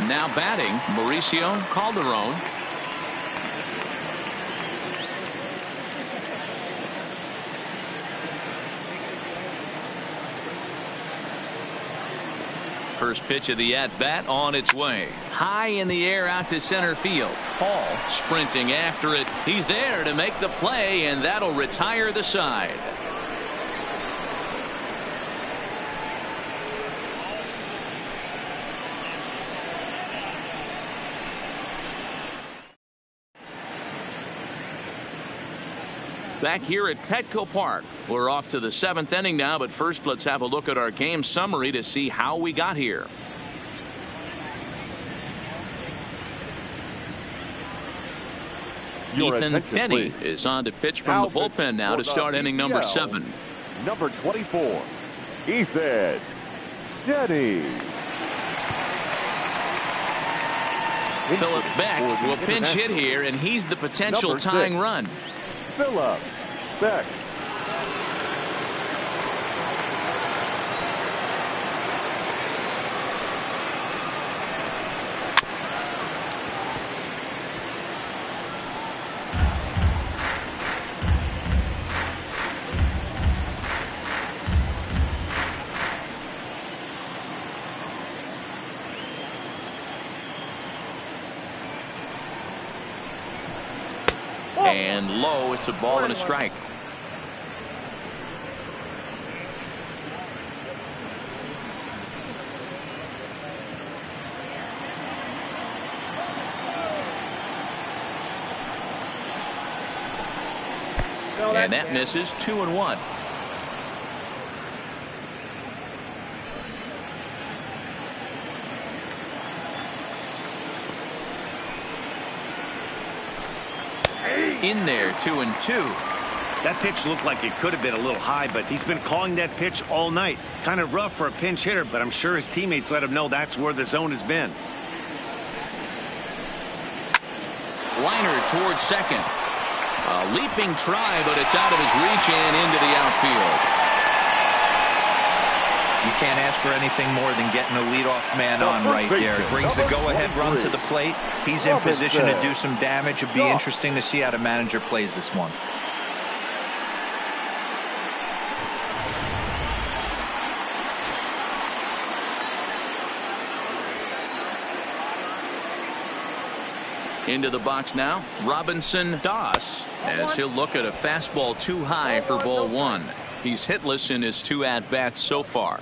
Now batting, Mauricio Calderon. First pitch of the at-bat on its way. High in the air out to center field. Hall sprinting after it. He's there to make the play, and that'll retire the side. Back here at Petco Park. We're off to the 7th inning now, but first let's have a look at our game summary to see how we got here. Ethan Denny is on to pitch from the bullpen now to start inning number 7. Number 24, Ethan Denny. Philip Beck will pinch hit here, and he's the potential tying run. Philip Beck. And low, it's a ball and a strike. And that misses. 2-1. In there, 2-2. That pitch looked like it could have been a little high, but he's been calling that pitch all night. Kind of rough for a pinch hitter, but I'm sure his teammates let him know that's where the zone has been. Liner towards second. A leaping try, but it's out of his reach and into the outfield. You can't ask for anything more than getting a leadoff man on right there. Brings the go-ahead run to the plate. He's in position to do some damage. It'd be interesting to see how the manager plays this one. Into the box now, Robinson Doss, as he'll look at a fastball too high for ball one. He's hitless in his 2 at-bats so far.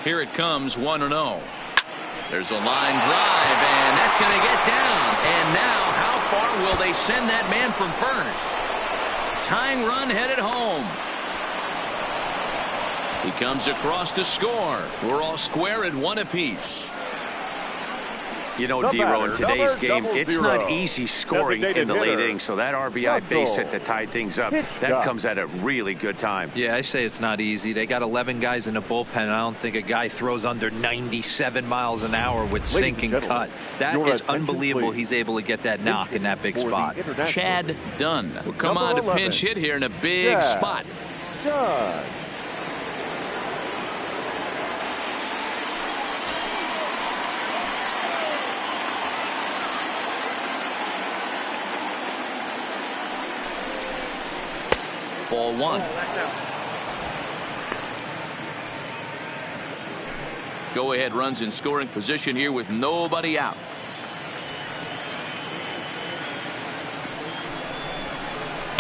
Here it comes, 1-0. There's a line drive, and that's going to get down. And now, how far will they send that man from first? Tying run headed home. He comes across to score. We're all square at 1 apiece. You know, D-Row, in today's game, it's not easy scoring in the late innings, so that RBI base hit to tie things up, that comes at a really good time. Yeah, I say it's not easy. They got 11 guys in the bullpen. I don't think a guy throws under 97 miles an hour with sink and cut. That is unbelievable. He's able to get that knock in that big spot. Chad Dunn will come on to pinch hit here in a big spot. Dunn. Ball one. Go ahead runs in scoring position here with nobody out.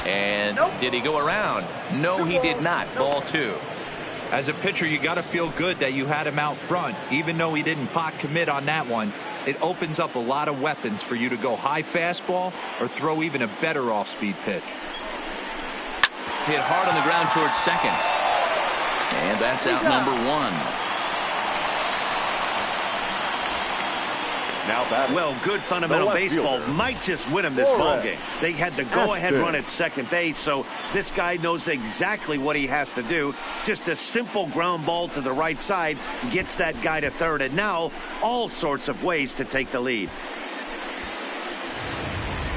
And did he go around? No, he did not. Ball two. As a pitcher, you got to feel good that you had him out front. Even though he didn't pot commit on that one, it opens up a lot of weapons for you to go high fastball or throw even a better off-speed pitch. Hit hard on the ground towards second. And that's out number one. Well, good fundamental baseball might just win him this ballgame. They had the go-ahead run at second base, so this guy knows exactly what he has to do. Just a simple ground ball to the right side gets that guy to third, and now all sorts of ways to take the lead.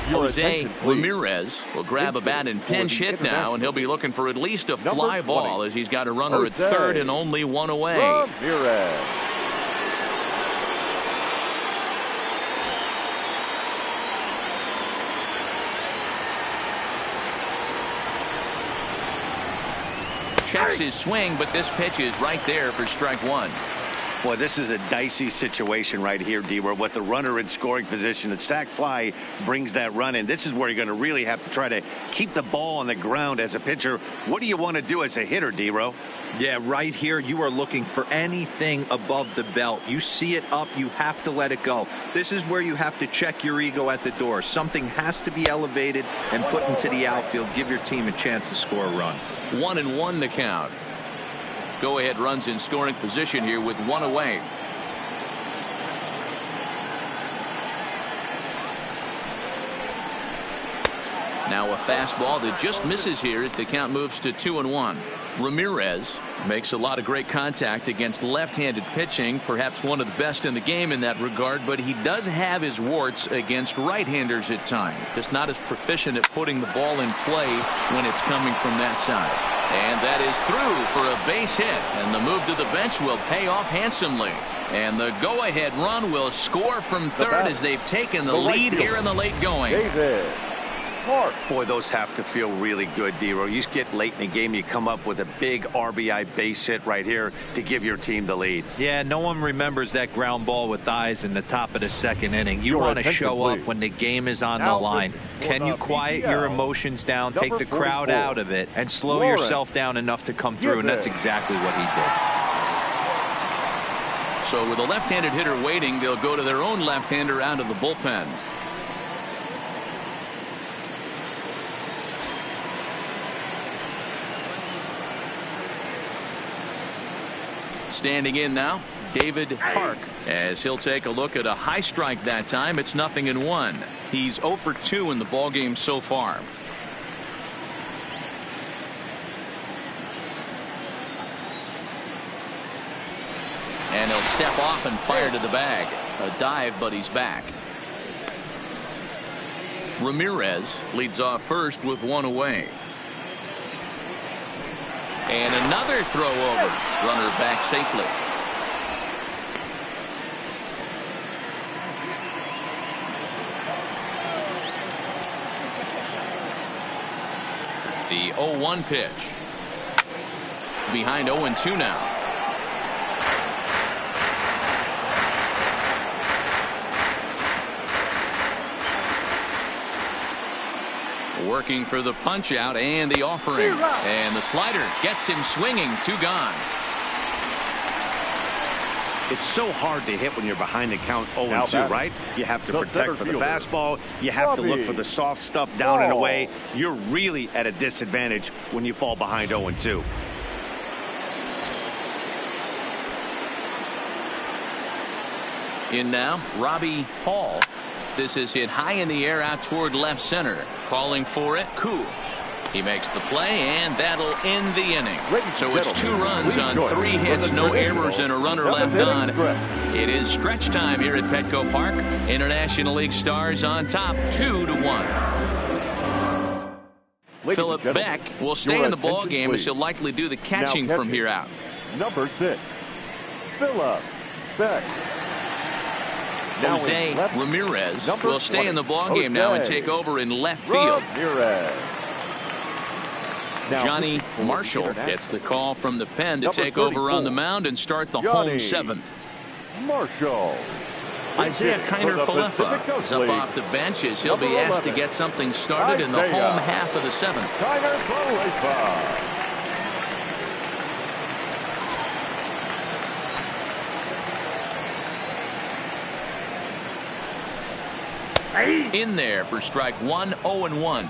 Jose Ramirez will grab a bat and pinch hit now, and he'll be looking for at least a fly ball as he's got a runner at third and only one away. Ramirez. Checks his swing, but this pitch is right there for strike one. Boy, this is a dicey situation right here, D, where with the runner in scoring position, the sac fly brings that run in. This is where you're going to really have to try to keep the ball on the ground as a pitcher. What do you want to do as a hitter, D-Row? Yeah, right here, you are looking for anything above the belt. You see it up, you have to let it go. This is where you have to check your ego at the door. Something has to be elevated and put into the outfield. Give your team a chance to score a run. 1-1 the count. Go ahead runs in scoring position here with one away. Now a fastball that just misses here as the count moves to 2-1. Ramirez makes a lot of great contact against left-handed pitching, perhaps one of the best in the game in that regard, but he does have his warts against right-handers at times. Just not as proficient at putting the ball in play when it's coming from that side. And that is through for a base hit, and the move to the bench will pay off handsomely. And the go-ahead run will score from third as they've taken the lead here in the late going. David Mark. Boy, those have to feel really good, D-Row. You get late in the game, you come up with a big RBI base hit right here to give your team the lead. Yeah, no one remembers that ground ball with eyes in the top of the second inning. You want to show up when the game is on the line. Can you quiet your emotions down, take the crowd out of it, and slow yourself down enough to come through? And that's exactly what he did. So with a left-handed hitter waiting, they'll go to their own left-hander out of the bullpen. Standing in now, David Park, as he'll take a look at a high strike that time. It's 0-1. He's 0 for 2 in the ballgame so far. And he'll step off and fire to the bag. A dive, but he's back. Ramirez leads off first with 1 away. And another throw over. Runner back safely. The 0-1 pitch. Behind 0-2 now. Working for the punch out and the offering. And the slider gets him swinging. 2 gone. It's so hard to hit when you're behind the count 0-2, right? You have to protect for the fastball. You have to look for the soft stuff down and away. You're really at a disadvantage when you fall behind 0-2. In now, Robbie Hall. This is hit high in the air out toward left center. Calling for it, Koo. He makes the play, and that'll end the inning. So it's 2 runs on 3 hits, no errors, and a runner left on. It is stretch time here at Petco Park. International League Stars on top, 2-1. Philip Beck will stay in the ball game as he'll likely do the catching from here out. Number 6, Philip Beck. Jose Ramirez will stay in the ballgame now and take over in left field. Johnny Marshall gets the call from the pen to take over on the mound and start the home 7th. Marshall. Isaiah Kiner-Falefa is up off the bench as he'll be asked to get something started in the home half of the 7th. Kiner-Falefa. In there for strike 1, 0-1.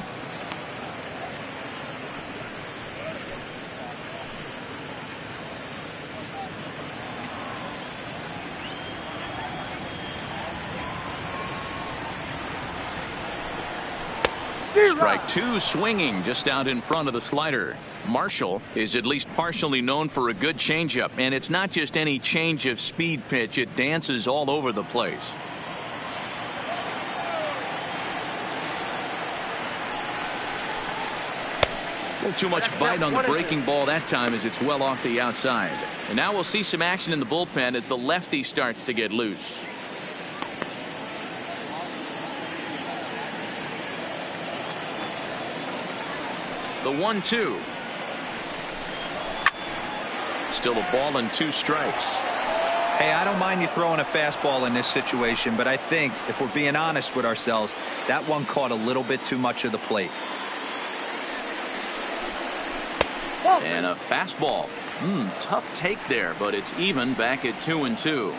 Strike 2 swinging just out in front of the slider. Marshall is at least partially known for a good changeup, and it's not just any change of speed pitch. It dances all over the place. Too much bite on the breaking ball that time as it's well off the outside. And now we'll see some action in the bullpen as the lefty starts to get loose. The 1-2. Still a ball and 2 strikes. Hey, I don't mind you throwing a fastball in this situation, but I think if we're being honest with ourselves, that one caught a little bit too much of the plate. And a fastball. Tough take there, but it's even back at 2-2.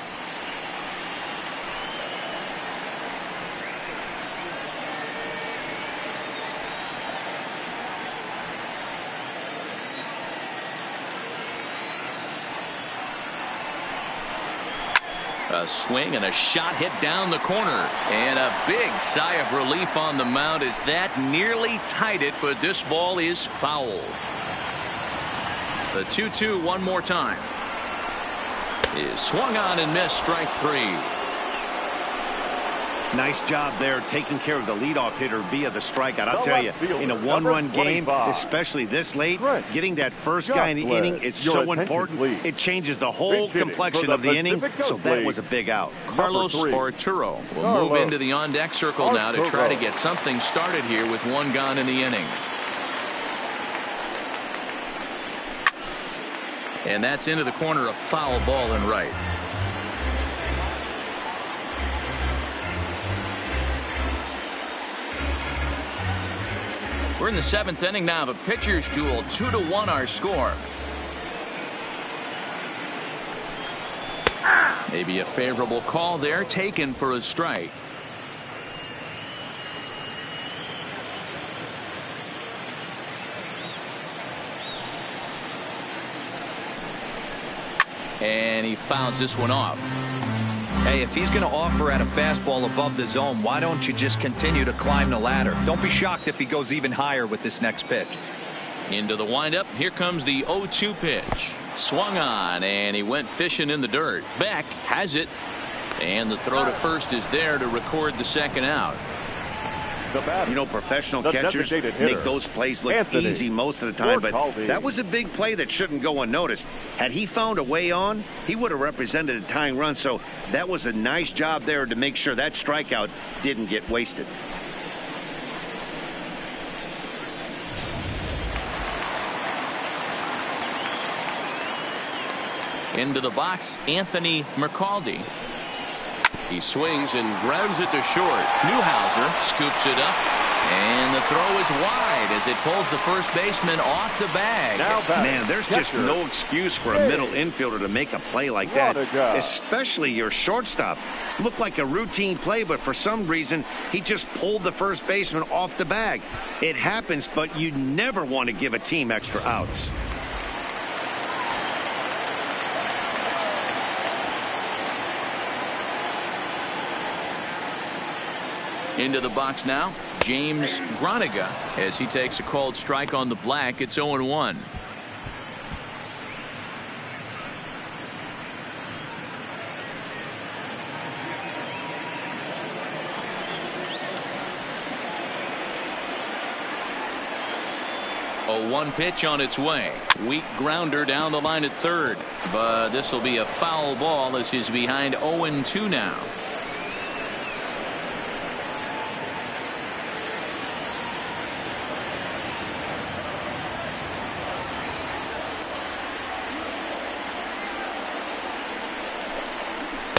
A swing and a shot hit down the corner. And a big sigh of relief on the mound as that nearly tied it, but this ball is foul. The 2-2 one more time. Is swung on and missed, strike 3. Nice job there taking care of the leadoff hitter via the strikeout. I'll tell you, in a 1-run game, especially this late, getting that first guy in the inning is so important. It changes the whole complexion of the inning, so that was a big out. Carlos Arturo will move into the on-deck circle now to try to get something started here with 1 gone in the inning. And that's into the corner, a foul ball and right. We're in the 7th inning now of a pitcher's duel. 2-1 our score. Maybe a favorable call there, taken for a strike. and he fouls this one off. Hey, if he's going to offer at a fastball above the zone, why don't you just continue to climb the ladder? Don't be shocked if he goes even higher with this next pitch. Into the windup. Here comes the 0-2 pitch. Swung on, and he went fishing in the dirt. Beck has it, and the throw to first is there to record the second out. You know, professional catchers make those plays look easy most of the time, but that was a big play that shouldn't go unnoticed. Had he found a way on, he would have represented a tying run, so that was a nice job there to make sure that strikeout didn't get wasted. Into the box, Anthony Mercaldi. He swings and grounds it to short. Newhouser scoops it up, and the throw is wide as it pulls the first baseman off the bag. Man, there's just no excuse for a middle infielder to make a play like that, especially your shortstop. Looked like a routine play, but for some reason, he just pulled the first baseman off the bag. It happens, but you never want to give a team extra outs. Into the box now, James Groniga, as he takes a called strike on the black. It's 0-1. A 1 pitch on its way. Weak grounder down the line at third, but this will be a foul ball as he's behind 0-2 now.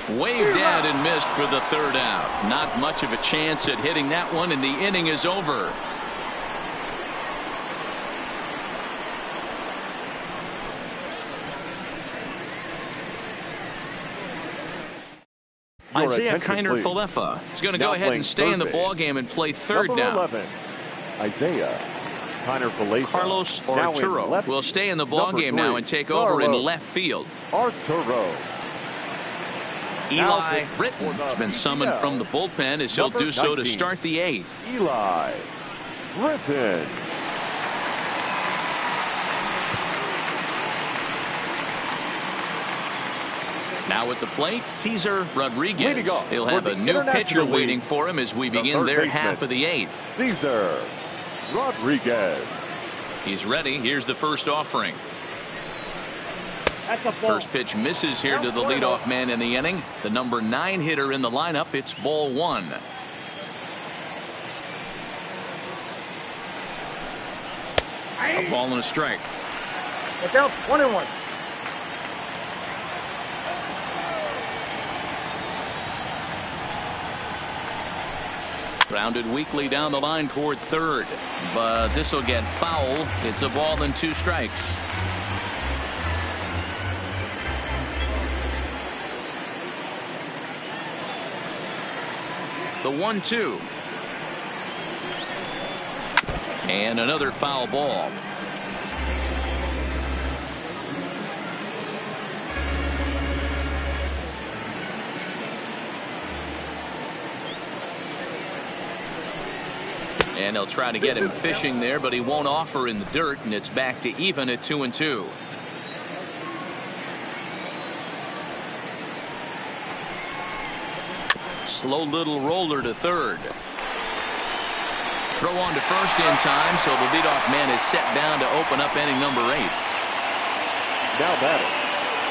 Waved at and missed for the third out. Not much of a chance at hitting that one, and the inning is over. Isaiah Kiner Falefa is going to go ahead and stay in the ballgame and play third now. 11, Isaiah Kiner Falefa. Carlos Arturo will stay in the ballgame now and take over in left field. Arturo. Eli Britton has been summoned from the bullpen as he'll do so to start the 8th. Eli Britton. Now at the plate, Cesar Rodriguez. He'll have a new pitcher waiting for him as we begin their half of the 8th. Cesar Rodriguez. He's ready. Here's the first offering. First pitch misses here to the leadoff man in the inning. The number 9 hitter in the lineup. It's ball 1. A ball and a strike. It's out 1-1. Grounded weakly down the line toward third, but this will get foul. It's a ball and 2 strikes. The 1-2. And another foul ball. And they'll try to get him fishing there, but he won't offer in the dirt, and it's back to even at 2-2. Slow little roller to third. Throw on to first in time, so the leadoff man is set down to open up inning number 8. Now batting,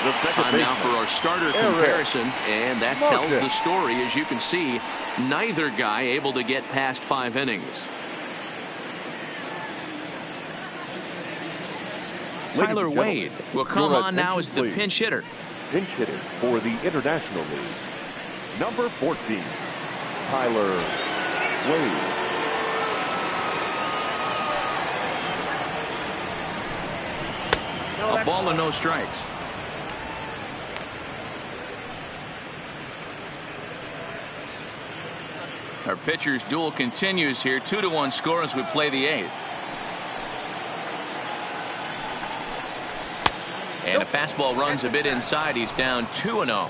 the second time now for our starter comparison, and that tells the story. As you can see, neither guy able to get past 5 innings. Tyler Wade will come on now as the pinch hitter. Pinch hitter for the International League. Number 14, Tyler Wade. A ball and no strikes. Our pitcher's duel continues here. 2-1 score as we play the 8th. And a fastball runs a bit inside. He's down 2-0.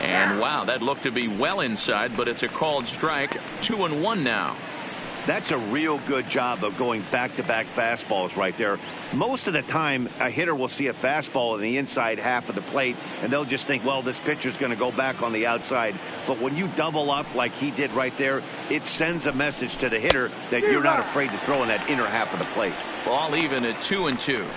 And wow, that looked to be well inside, but it's a called strike. 2-1 now. That's a real good job of going back-to-back fastballs right there. Most of the time, a hitter will see a fastball in the inside half of the plate, and they'll just think, well, this pitcher's going to go back on the outside. But when you double up like he did right there, it sends a message to the hitter that you're not afraid to throw in that inner half of the plate. Ball even at 2-2.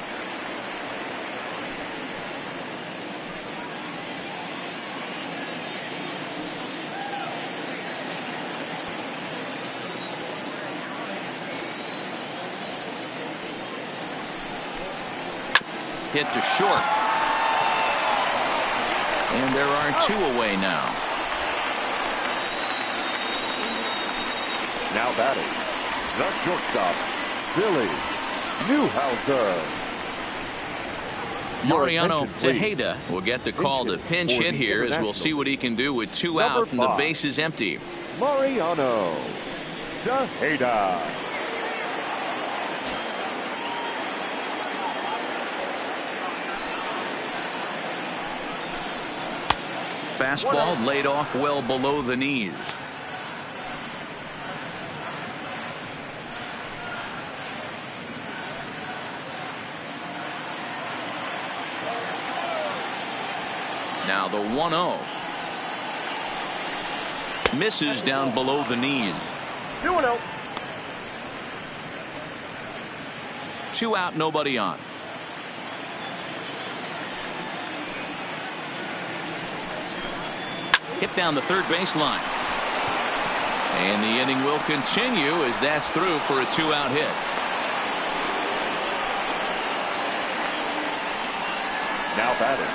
Hit to short. And there are 2 away now. Now batting, the shortstop, Billy Newhouser. Mariano attention, please. Tejeda will get the call to pinch hit here, as we'll see what he can do with 2 out and the base is empty. Mariano Tejeda. Fastball laid off well below the knees. Now the 1-0. Misses down below the knees. 2-0. 2 out, nobody on. Hit down the third baseline. And the inning will continue as that's through for a 2-out hit. Now batting,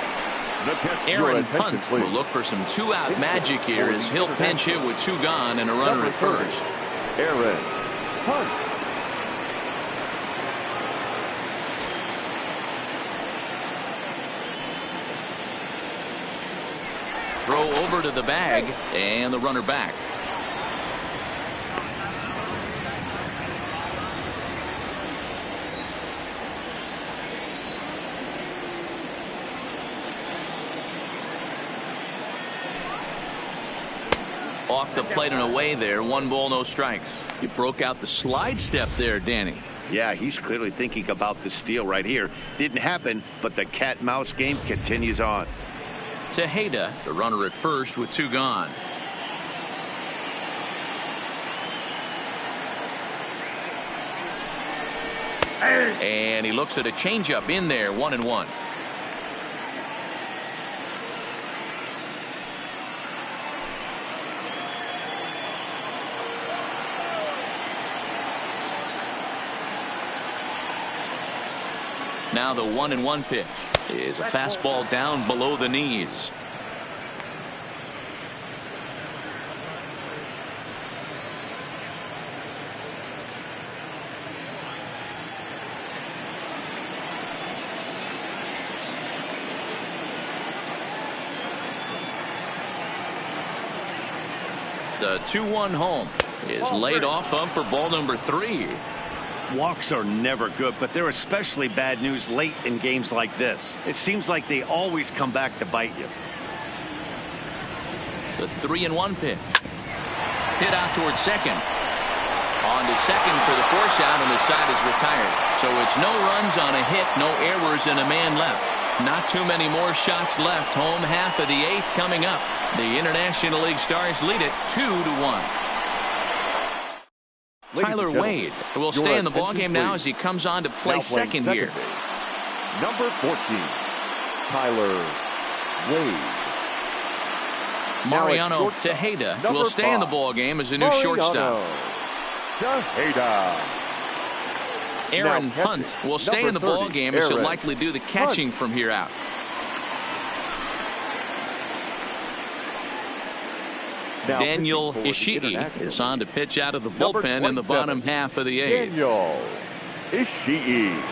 the catch. Aaron Hunt will look for some 2-out magic here as he'll pinch hit with 2 gone and a runner at first. Aaron Hunt. Throw over to the bag and the runner back. Off the plate and away there. 1 ball, no strikes. You broke out the slide step there, Danny. Yeah, he's clearly thinking about the steal right here. Didn't happen, but the cat-mouse game continues on. Tejeda, the runner at first with 2 gone. And he looks at a changeup in there. 1-1. Now the 1-1 pitch is a fastball down below the knees. The 2-1 home is laid off up for ball number 3. Walks are never good, but they're especially bad news late in games like this. It seems like they always come back to bite you. The 3-1 pitch. Hit out towards second. On to second for the force out, and the side is retired. So it's no runs on a hit, no errors, and a man left. Not too many more shots left. Home half of the 8th coming up. The International League Stars lead it 2-1. Tyler Wade will stay in the ballgame now as he comes on to play second here. Number 14, Tyler Wade. Mariano Tejeda will stay in the ballgame as a new shortstop. Tejeda. Aaron Hunt will stay in the ballgame as he'll likely do the catching from here out. Daniel Ishii is on to pitch out of the bullpen in the bottom half of the 8th. Daniel Ishii.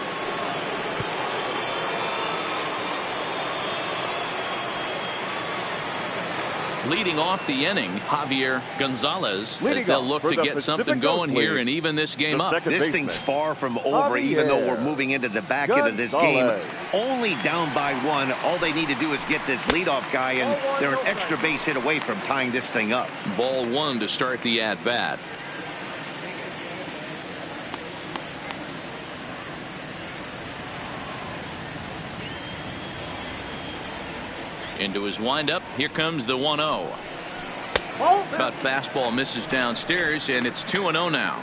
Leading off the inning, Javier Gonzalez, as they'll look to get something going here and even this game up. This thing's far from over, even though we're moving into the back end of this game. Only down by 1. All they need to do is get this leadoff guy, and they're an extra base hit away from tying this thing up. Ball 1 to start the at-bat. Into his windup. Here comes the 1-0. But fastball misses downstairs, and it's 2-0 now.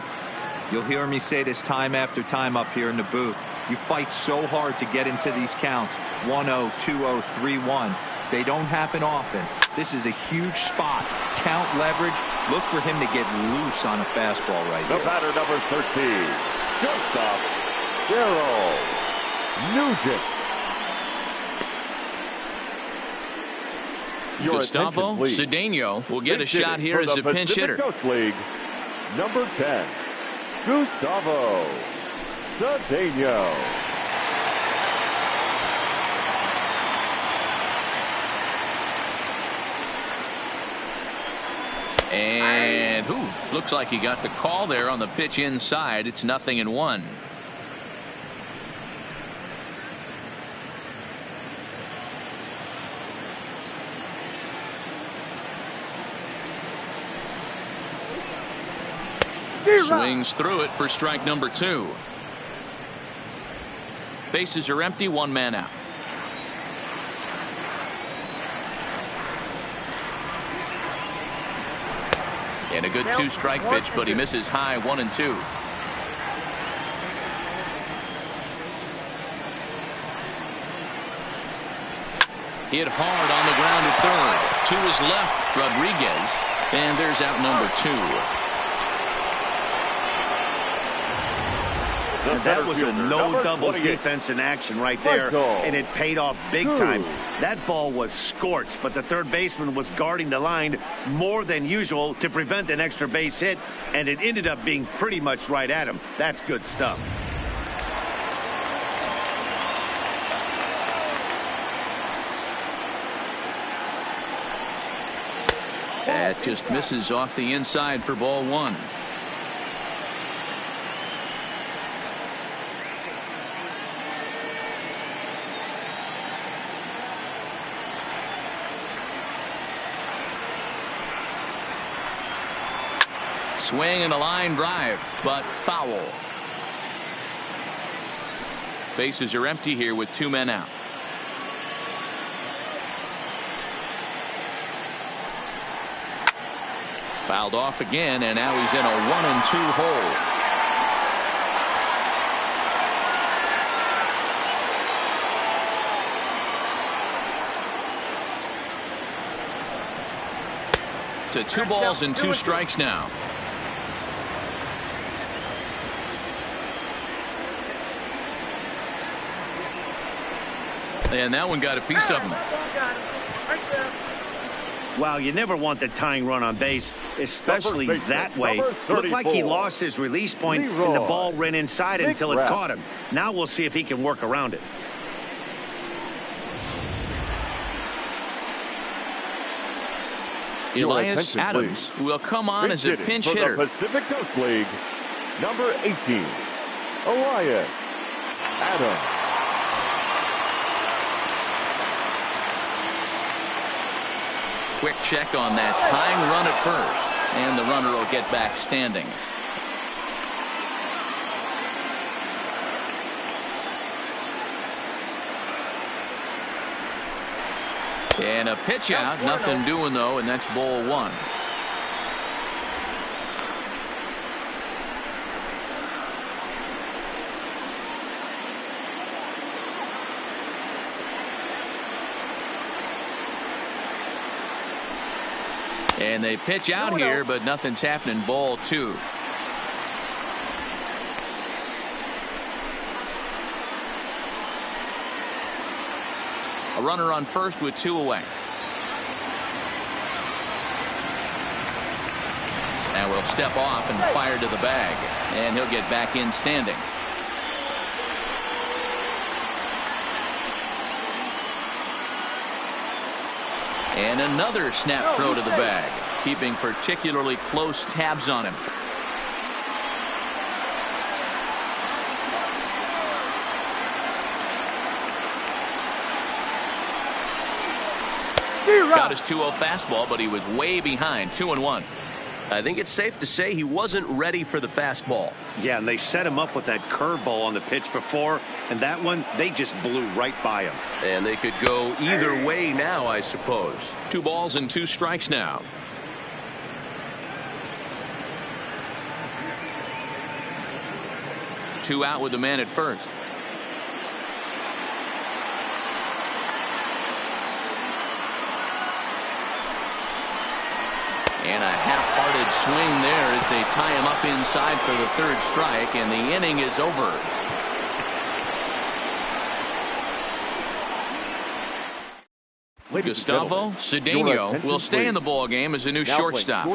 You'll hear me say this time after time up here in the booth. You fight so hard to get into these counts. 1-0, 2-0, 3-1. They don't happen often. This is a huge spot. Count leverage. Look for him to get loose on a fastball right here. The batter, number 13, shortstop, Darrell Nugent. Gustavo Cedeno will get a shot here as a pinch hitter. Coast League, number 10, Gustavo Cedeno. And looks like he got the call there on the pitch inside. It's 0-1. Swings through it for strike number 2. Bases are empty, 1 man out. And a good 2-strike pitch, but he misses high 1-2. Hit hard on the ground at third. To his left, Rodriguez. And there's out number 2. And that was a no doubles defense in action right there, and it paid off big time. That ball was scorched, but the third baseman was guarding the line more than usual to prevent an extra base hit, and it ended up being pretty much right at him. That's good stuff. That just misses off the inside for ball 1. Swing and a line drive, but foul. Bases are empty here with 2 men out. Fouled off again, and now he's in a 1-2 hole. To 2 balls and 2 strikes now. And that one got a piece of him. Wow, you never want the tying run on base, especially that way. Looked like he lost his release point, and the ball ran inside until it caught him. Now we'll see if he can work around it. Elias Adams will come on as a pinch hitter. For the Pacific Coast League, number 18, Elias Adams. Quick check on that tying run at first, and the runner will get back standing. And a pitch out, nothing doing though, and that's ball 1. And they pitch out here, but nothing's happening. Ball 2. A runner on first with 2 away. Now we'll step off and fire to the bag, and he'll get back in standing. And another snap throw to the bag, keeping particularly close tabs on him. Got his 2-0 fastball, but he was way behind, 2-1. I think it's safe to say he wasn't ready for the fastball. Yeah, and they set him up with that curveball on the pitch before, and that one, they just blew right by him. And they could go either way now, I suppose. 2 balls and 2 strikes now. Two out with the man at first. And a half-hearted swing there as they tie him up inside for the 3rd strike, and the inning is over. Gustavo Cedeno will stay in the ball game as a new shortstop.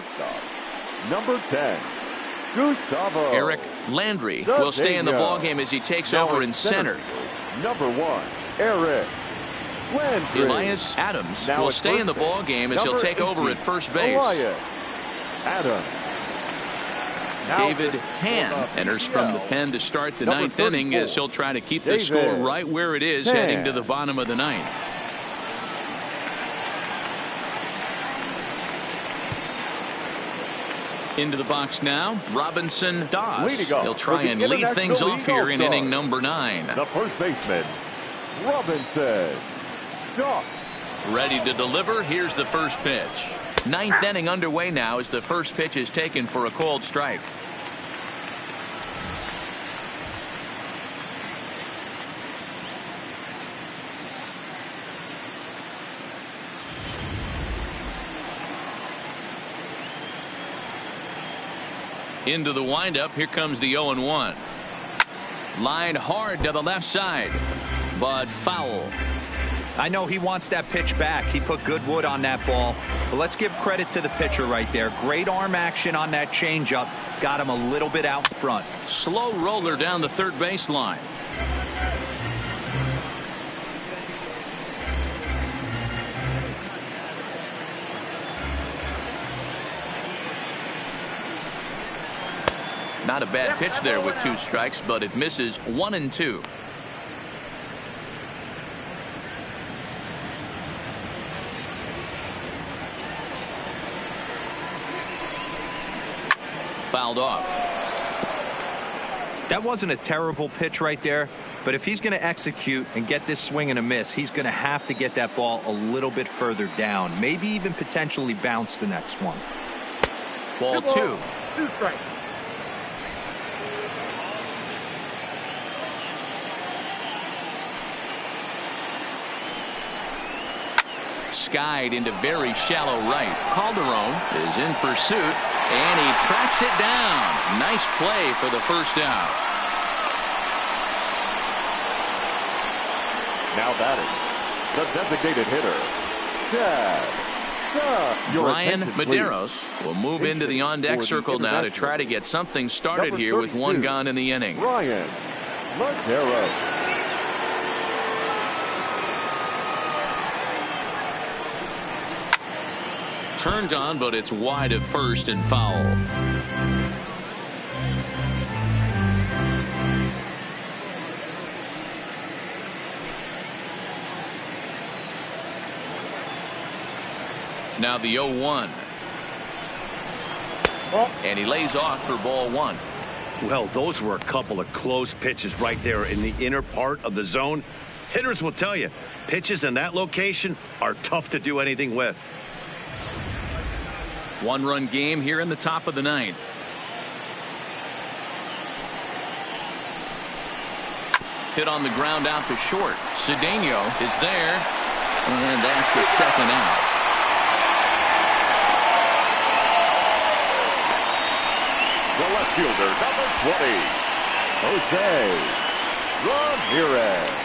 Number 10, Gustavo. Eric Landry will stay in the ball game as he takes over in center. Number 1, Eric Landry. Elias Adams will stay in the ball game as he'll take over at first base. Elias Adams. David Tan enters from the pen to start the 9th inning as he'll try to keep the score right where it is heading to the bottom of the 9th. Into the box now, Robinson Doss. He'll try and lead things off here in inning number 9. The first baseman, Robinson Doss. Ready to deliver. Here's the first pitch. 9th inning underway now as the first pitch is taken for a called strike. Into the windup. Here comes the 0-1. Line hard to the left side, but foul. I know he wants that pitch back. He put good wood on that ball. But let's give credit to the pitcher right there. Great arm action on that changeup. Got him a little bit out front. Slow roller down the 3rd baseline. Not a bad pitch there with 2 strikes, but it misses 1 and 2. Fouled off. That wasn't a terrible pitch right there, but if he's going to execute and get this swing and a miss, he's going to have to get that ball a little bit further down, maybe even potentially bounce the next one. Ball 2. 2 strikes. Skied into very shallow right. Calderon is in pursuit, and he tracks it down. Nice play for the first out. Now batting, the designated hitter, Chad. Brian Medeiros will move into the on-deck circle now to try to get something started here with 1 gone in the inning. Brian Medeiros. Turned on, but it's wide of first and foul. Now the 0-1. And he lays off for ball 1. Well, those were a couple of close pitches right there in the inner part of the zone. Hitters will tell you, pitches in that location are tough to do anything with. 1-run game here in the top of the 9th. Hit on the ground out to short. Cedeno is there, and that's the 2nd out. The left fielder, number 20, Jose Ramirez.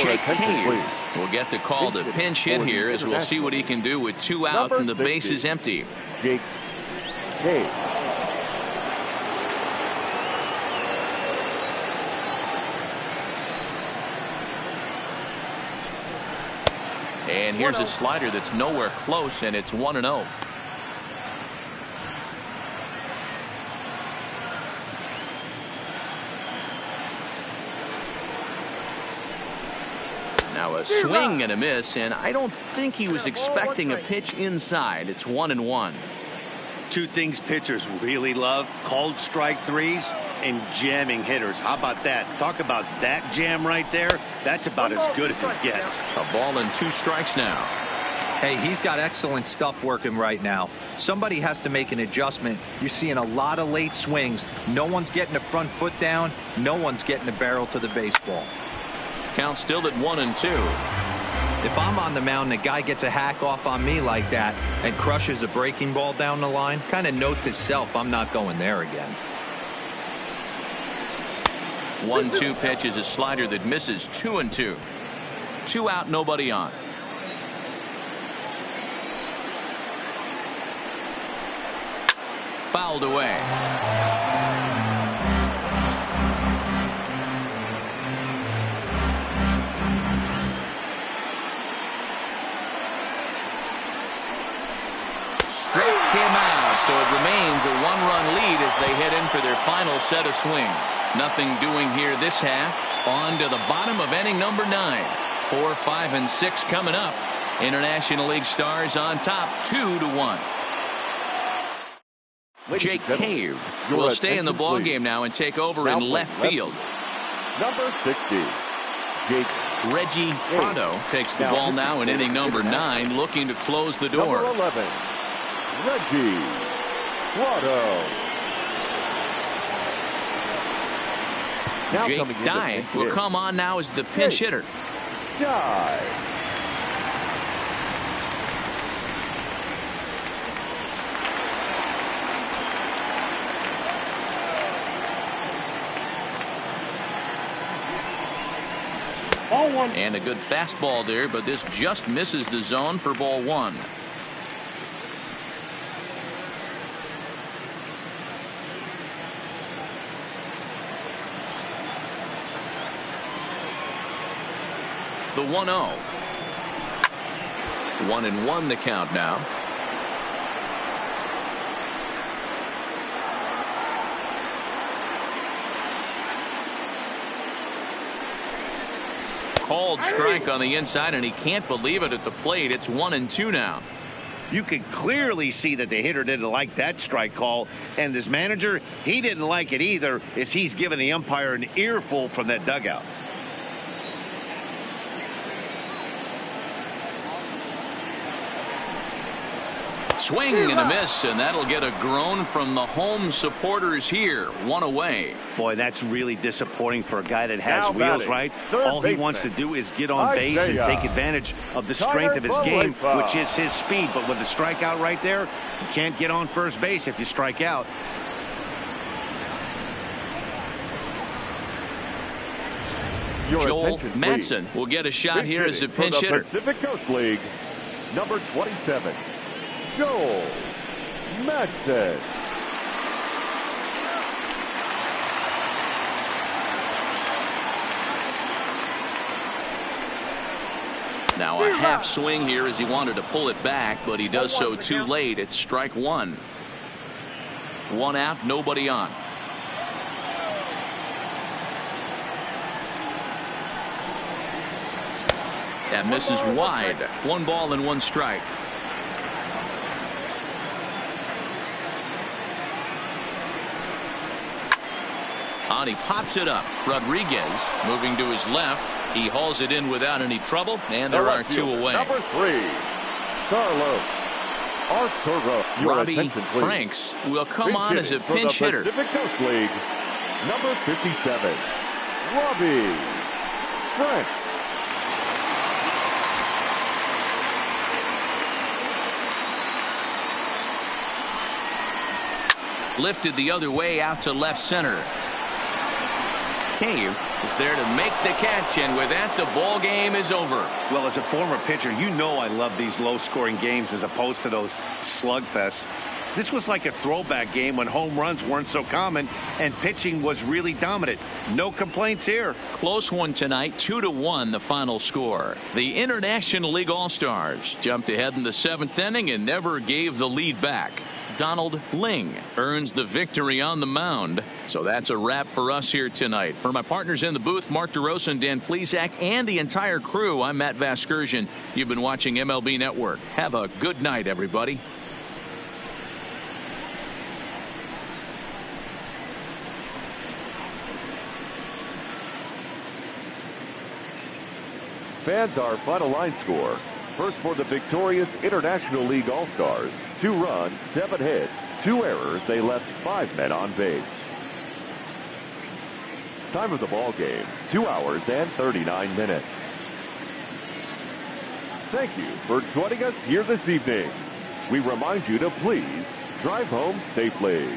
Jake Cave will get the call to pinch hit here as we'll see what he can do with 2 out and the base is empty. Jake Cave. And here's a slider that's nowhere close, and it's 1-0. Now a swing and a miss, and I don't think he was expecting a pitch inside. It's 1-1. Two things pitchers really love: called strike threes and jamming hitters. How about that? Talk about that jam right there. That's about as good as it gets. A ball and 2 strikes now. Hey, he's got excellent stuff working right now. Somebody has to make an adjustment. You're seeing a lot of late swings. No one's getting the front foot down. No one's getting the barrel to the baseball. Count still at 1-2. If I'm on the mound, the guy gets a hack off on me like that and crushes a breaking ball down the line, kind of note to self, I'm not going there again. 1-2 pitch is a slider that misses. 2-2. 2 out, nobody on. Fouled away. Stroke came out, so it remains a 1-run lead as they head in for their final set of swings. Nothing doing here this half. On to the bottom of inning number 9. 4, 5, and 6 coming up. International League Stars on top, 2-1. Jake Cave will stay in the ball game now and take over in left field. Number 60, Jake. Reggie Prado takes the ball now in inning number 9, looking to close the door. Number 11, Reggie Prado. Jake Dye will come on now as the pinch hitter. Dye. Ball 1. And a good fastball there, but this just misses the zone for ball 1. The 1-0. 1-1 the count now. Called strike on the inside, and he can't believe it at the plate. It's 1-2 now. You can clearly see that the hitter didn't like that strike call, and his manager, he didn't like it either, as he's giving the umpire an earful from that dugout. Swing and a miss, and that'll get a groan from the home supporters here. 1 away. Boy, that's really disappointing for a guy that has Now wheels, batting, right? third All he baseman, wants to do is get on base and take advantage of the strength of his game, which is his speed. But with the strikeout right there, you can't get on first base if you strike out. Joel Madsen will get a shot here as a pinch hitter. Pacific Coast League, number 27, Joel Madsen. Now a half swing here as he wanted to pull it back, but he does so too late. It's strike 1. 1 out, nobody on. That misses wide. 1 ball and 1 strike. On he pops it up. Rodriguez moving to his left. He hauls it in without any trouble, and there are 2 away. Number 3, Carlos Arturo. Robbie Franks will come on as a pinch hitter. Pacific Coast League, number 57, Robbie Franks. Lifted the other way out to left center. Cave is there to make the catch, and with that, the ball game is over. Well, as a former pitcher, you know I love these low-scoring games as opposed to those slugfests. This was like a throwback game when home runs weren't so common and pitching was really dominant. No complaints here. Close one tonight, 2-1 the final score. The International League All-Stars jumped ahead in the 7th inning and never gave the lead back. Donald Ling earns the victory on the mound. So that's a wrap for us here tonight. For my partners in the booth, Mark DeRosa and Dan Plesac, and the entire crew, I'm Matt Vasgersian. You've been watching MLB Network. Have a good night, everybody. Fans, our final line score. First for the victorious International League All-Stars. 2 runs, 7 hits, 2 errors. They left 5 men on base. Time of the ball game, 2 hours and 39 minutes. Thank you for joining us here this evening. We remind you to please drive home safely.